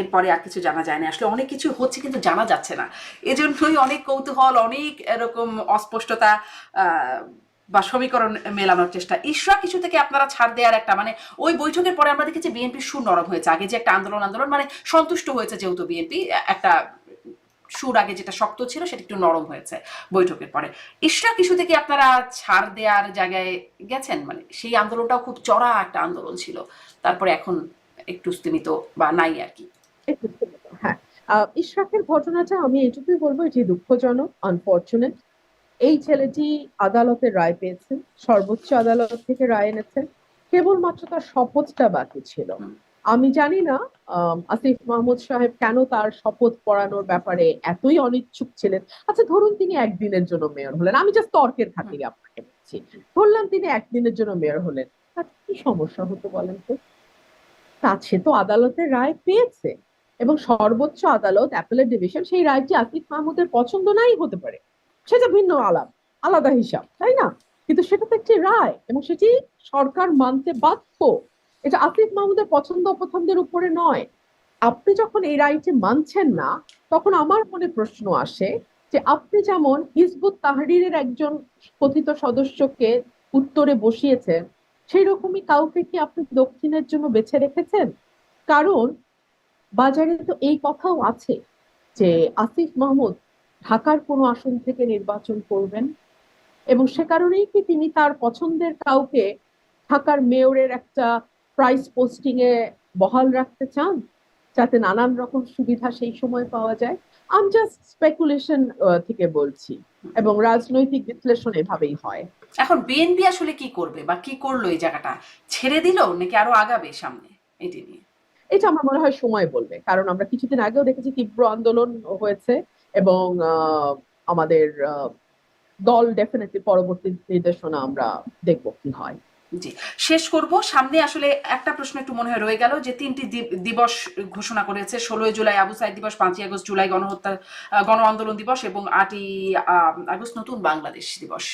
এরপরে আর কিছু জানা যায় না। আসলে অনেক কিছু হচ্ছে কিন্তু জানা যাচ্ছে না। এজন্যই অনেক কৌতূহল, অনেক এরকম অস্পষ্টতা, বা সমীকরণ মেলানোর চেষ্টা। ইশরাক ইস্যু থেকে আপনারা ছাড় দেওয়ার একটা মানে ওই বৈঠকের পরে আমরা দেখেছি বিএনপির সুর নরম হয়েছে। আগে যে একটা আন্দোলন আন্দোলন মানে সন্তুষ্ট হয়েছে, যেহেতু বিএনপি একটা সুর আগে যেটা শক্ত ছিল সেটা একটু নরম হয়েছে বৈঠকের পরে। ইশরাক ইস্যু থেকে আপনারা ছাড় দেওয়ার জায়গায় গেছেন? মানে সেই আন্দোলনটাও খুব চড়া একটা আন্দোলন ছিল, তারপরে এখন একটু স্তীমিত বা নাই আর কি। একটু স্থগিত, হ্যাঁ। ইশরাকের ঘটনাটা আমি এটুকুই বলবো, এটি দুঃখজনক, আনফরচুনেট। এই ছেলেটি আদালতের রায় পেয়েছেন, সর্বোচ্চ আদালত থেকে রায় এনেছেন, কেবলমাত্র তার শপথটা বাকি ছিল। আমি জানি না আসিফ মাহমুদ সাহেব কেন তার শপথ পড়ানোর ব্যাপারে এতই অনিচ্ছুক ছিলেন। আচ্ছা ধরুন তিনি একদিনের জন্য মেয়র হলেন, আমি জাস্ট তর্কের খাতিরে আপনাকে বলছি, ধরলাম তিনি একদিনের জন্য মেয়র হলেন, তার কি সমস্যা হতো বলেন তো? সে তো আদালতের রায় পেয়েছে, এবং সর্বোচ্চ আদালত অ্যাপেলেট ডিভিশন সেই রায়টি আসিফ মাহমুদের পছন্দ নাই হতে পারে, সেটা ভিন্ন আলাদা হিসাব, তাই না? কিন্তু সেটা তো একটি রায় এবং সেটি সরকার মানতে বাধ্য। এটা আসিফ মাহমুদের পছন্দ অপছন্দের উপরে নয়। আপনি যখন এই রায়টি মানছেন না, তখন আমার মনে প্রশ্ন আসে যে আপনি যেমন হিজবুত তাহরীরের একজন কথিত সদস্যকে উত্তরে বসিয়েছেন, সেই রকমই কাউকে কি আপনি দক্ষিণের জন্য বেছে রেখেছেন? কারণ বাজারে তো এই কথাও আছে যে আসিফ মাহমুদ ঢাকার কোনো আসন থেকে নির্বাচন করবেন, এবং সে কারণেই কি তিনি তার পছন্দের কাউকে ঢাকার মেয়রের একটা প্রাইস পোস্টিং এ বহাল রাখতে চান, যাতে নানান রকম সুবিধা সেই সময় পাওয়া যায়? আমি জাস্ট স্পেকুলেশন থেকে বলছি, এবং রাজনৈতিক বিশ্লেষণ এভাবেই হয়। এখন বিএনপি আসলে কি করবে বা কি করলো? এই জায়গাটা ছেড়ে দিল নাকি আরো আগাবে সামনে এটি নিয়ে? এটা আমার মনে হয় সময় বলবে, কারণ আমরা কিছুদিন আগেও দেখেছি তীব্র আন্দোলন হয়েছে, এবং আমাদের দল ডেফিনেটলি পরবর্তী নির্দেশনা আমরা দেখবো কি হয়। জি, শেষ করব। সামনে আসলে একটা প্রশ্ন একটু মনে হয় রয়ে গেল, যে 3টি দিবস ঘোষণা করেছে: 16ই জুলাই আবু সাইদ দিবস, 5ই আগস্ট জুলাই গণহত্যা গণ আন্দোলন দিবস, এবং 8ই আগস্ট নতুন বাংলাদেশ দিবস।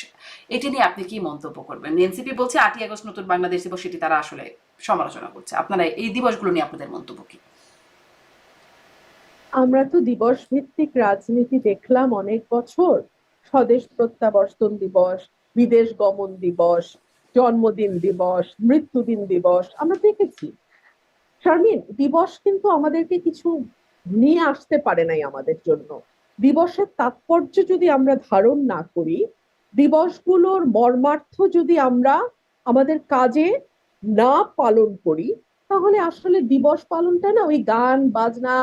এটি নিয়ে আপনি কি মন্তব্য করবেন? এনসিপি বলছে 8ই আগস্ট নতুন বাংলাদেশ দিবস, সেটি তারা আসলে সমালোচনা করছে। আপনারা এই দিবসগুলো নিয়ে আপনাদের মন্তব্য কি? আমরা তো দিবস ভিত্তিক রাজনীতি দেখলাম অনেক বছর, স্বদেশ প্রত্যাবর্তন দিবস, বিদেশ গমন দিবস, জন্মদিন দিবস, মৃত্যুদিন দিবস আমরা দেখেছি। শারমিন, দিবস কিন্তু আমাদেরকে কিছু নিয়ে আসতে পারে নাই আমাদের জন্য। দিবসের তাৎপর্য যদি আমরা ধারণ না করি, দিবসগুলোর মর্মার্থ যদি আমরা আমাদের কাজে না পালন করি, তাহলে আসলে দিবস পালনটা না ওই গান বাজনা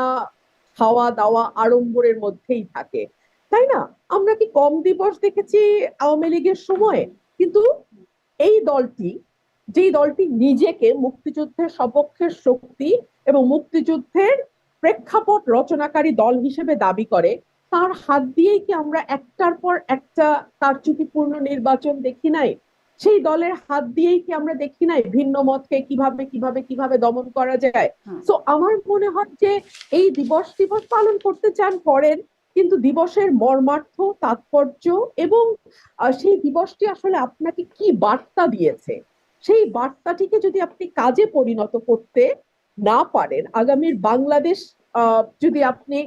খাওয়া দাওয়া আড়ম্বরের মধ্যেই থাকে, তাই না? আমরা কি কম দিবস দেখেছি আওয়ামী লীগের সময়? কিন্তু এই দলটি, যেই দলটি নিজেকে মুক্তিযুদ্ধের সপক্ষের শক্তি এবং মুক্তিযুদ্ধের প্রেক্ষাপট রচনাকারী দল হিসেবে দাবি করে, তার হাত দিয়েই কি আমরা একটার পর একটা কারচুপিপূর্ণ নির্বাচন দেখি নাই? সেই দলের হাত দিয়েই কি আমরা দেখি নাই ভিন্ন মতকে কিভাবে কিভাবে কিভাবে দমন করা যায়? তো আমার মনে হয় যে এই দিবস দিবস পালন করতে চান করেন, কিন্তু দিবসের মর্মার্থ, তাৎপর্য এবং সেই দিবসটি আসলে আপনাকে কি বার্তা দিয়েছে, সেই বার্তাটিকে যদি আপনি কাজে পরিণত করতে না পারেন, আগামীর বাংলাদেশ যদি আপনি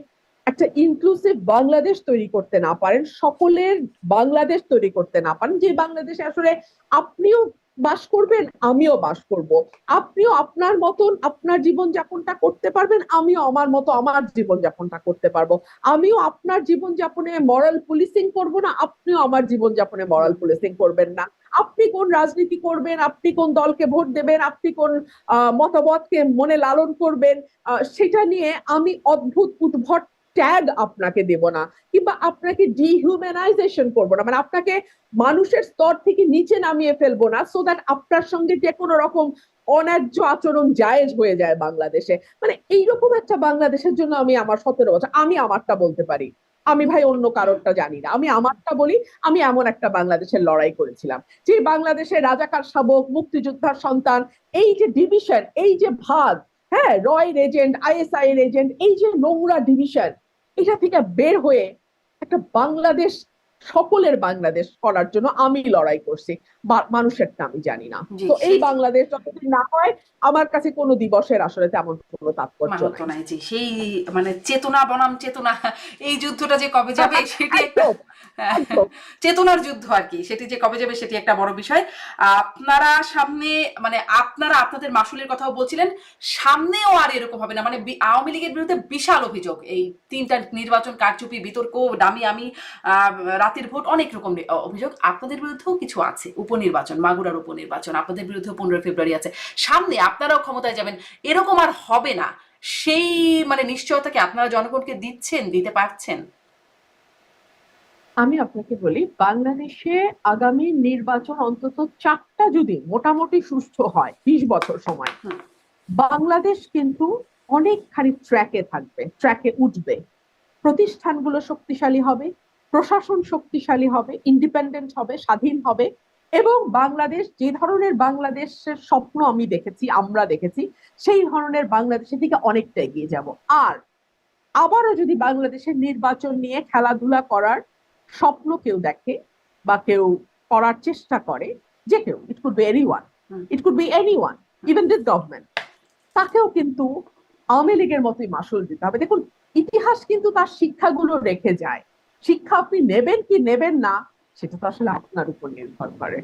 একটা ইনক্লুসিভ বাংলাদেশ তৈরি করতে না পারেন, সকলের বাংলাদেশ তৈরি করতে না পারেন, যে বাংলাদেশে আসলে আপনিও বাস করবেন, আমিও বাস করব, আপনিও আপনার মতন আপনার জীবনযাপনটা করতে পারবেন, আমিও আমার মতো আমার জীবনযাপনটা করতে পারবো, আমিও আপনার জীবনযাপনে মরাল পুলিশিং করব না, আপনিও আমার জীবনযাপনে মরাল পুলিশিং করবেন না, আপনি কোন রাজনীতি করবেন, আপনি কোন দলকে ভোট দেবেন, আপনি কোন মতামতকে মনে লালন করবেন, সেটা নিয়ে আমি অদ্ভুত উদ্ভট ট্যাগ আপনাকে দেব না, কিংবা আপনাকে ডিহিউম্যানাইজেশন করবো না, মানে আপনাকে মানুষের স্তর থেকে নিচে নামিয়ে ফেলবো না, সো দ্যাট আপনার সঙ্গে যে কোনো রকম অন্যায্য আচরণ জায়েজ হয়ে যায় বাংলাদেশে। মানে এইরকম একটা বাংলাদেশের জন্য আমি আমার 17 বছর, আমি আমারটা বলতে পারি, আমি ভাই অন্য কারোরটা জানি না, আমি আমারটা বলি। আমি এমন একটা বাংলাদেশের লড়াই করেছিলাম, যে বাংলাদেশে রাজাকার শাবক মুক্তিযোদ্ধার সন্তান, এই যে ডিভিশন, এই যে ভাগ, হ্যাঁ, রয় এজেন্ট, আইএসআই এর এজেন্ট, এই যে নোংরা ডিভিশন, এটা থেকে বের হয়ে একটা বাংলাদেশ, সকলের বাংলাদেশ করার জন্য আমি লড়াই করছি। মানুষেরটা আমি জানি না। জি, তো এই সেই বাংলাদেশ যতদিন না হয়, আমার কাছে কোনো দিবসের আসলে তেমন কোনো তাৎপর্য মাহাত্ম নাই। নাই। জি, সেই মানে চেতনা বনাম চেতনা, এই যুদ্ধটা যে কবে যাবে সেটি একটা একদম, একদম। চেতনার যুদ্ধ আর কি, সেটি যে কবে যাবে সেটি একটা বড় বিষয়। আপনারা সামনে মানে আপনারা আপনাদের মাসুলের কথাও বলছিলেন, সামনেও আর এরকম হবে না, মানে আওয়ামী লীগের বিরুদ্ধে বিশাল অভিযোগ, এই 3টা নির্বাচন কারচুপি, বিতর্ক, দামি আমি, রাতের ভোট, অনেক রকম অভিযোগ। আপনাদের বিরুদ্ধেও কিছু আছে, উপনির্বাচন, মাগুরার উপনির্বাচন, আপনাদের বিরুদ্ধে 15 ফেব্রুয়ারি আছে, সামনে আপনারাও ক্ষমতায় যাবেন, এরকম আর হবে না, সেই মানে নিশ্চয়তাকে আপনারা জনগণকে দিচ্ছেন, দিতে পারছেন? আমি আপনাকে বলি, বাংলাদেশে আগামী নির্বাচন অন্তত 4টা যদি মোটামুটি সুষ্ঠু হয়, 20 বছর সময়, হুম, বাংলাদেশ কিন্তু অনেকখানি ট্র্যাকে থাকবে, ট্র্যাকে উঠবে, প্রতিষ্ঠানগুলো শক্তিশালী হবে, প্রশাসন শক্তিশালী হবে, ইন্ডিপেন্ডেন্ট হবে, স্বাধীন হবে, এবং বাংলাদেশ যে ধরনের বাংলাদেশের স্বপ্ন আমি দেখেছি, আমরা দেখেছি, সেই ধরনের বাংলাদেশের দিকে অনেকটা এগিয়ে যাব। আর আবারও যদি বাংলাদেশের নির্বাচন নিয়ে খেলাধুলা করার স্বপ্ন কেউ দেখে বা কেউ করার চেষ্টা করে, যে কেউ, it could be anyone, hmm, it could be anyone, even this government, তাকেও কিন্তু আওয়ামী লীগের মতোই মাসুল দিতে হবে। দেখুন, ইতিহাস কিন্তু তার শিক্ষাগুলো রেখে যায়, শিক্ষা আপনি নেবেন কি নেবেন না, সেটা তো আসলে আপনার উপর নির্ভর করে।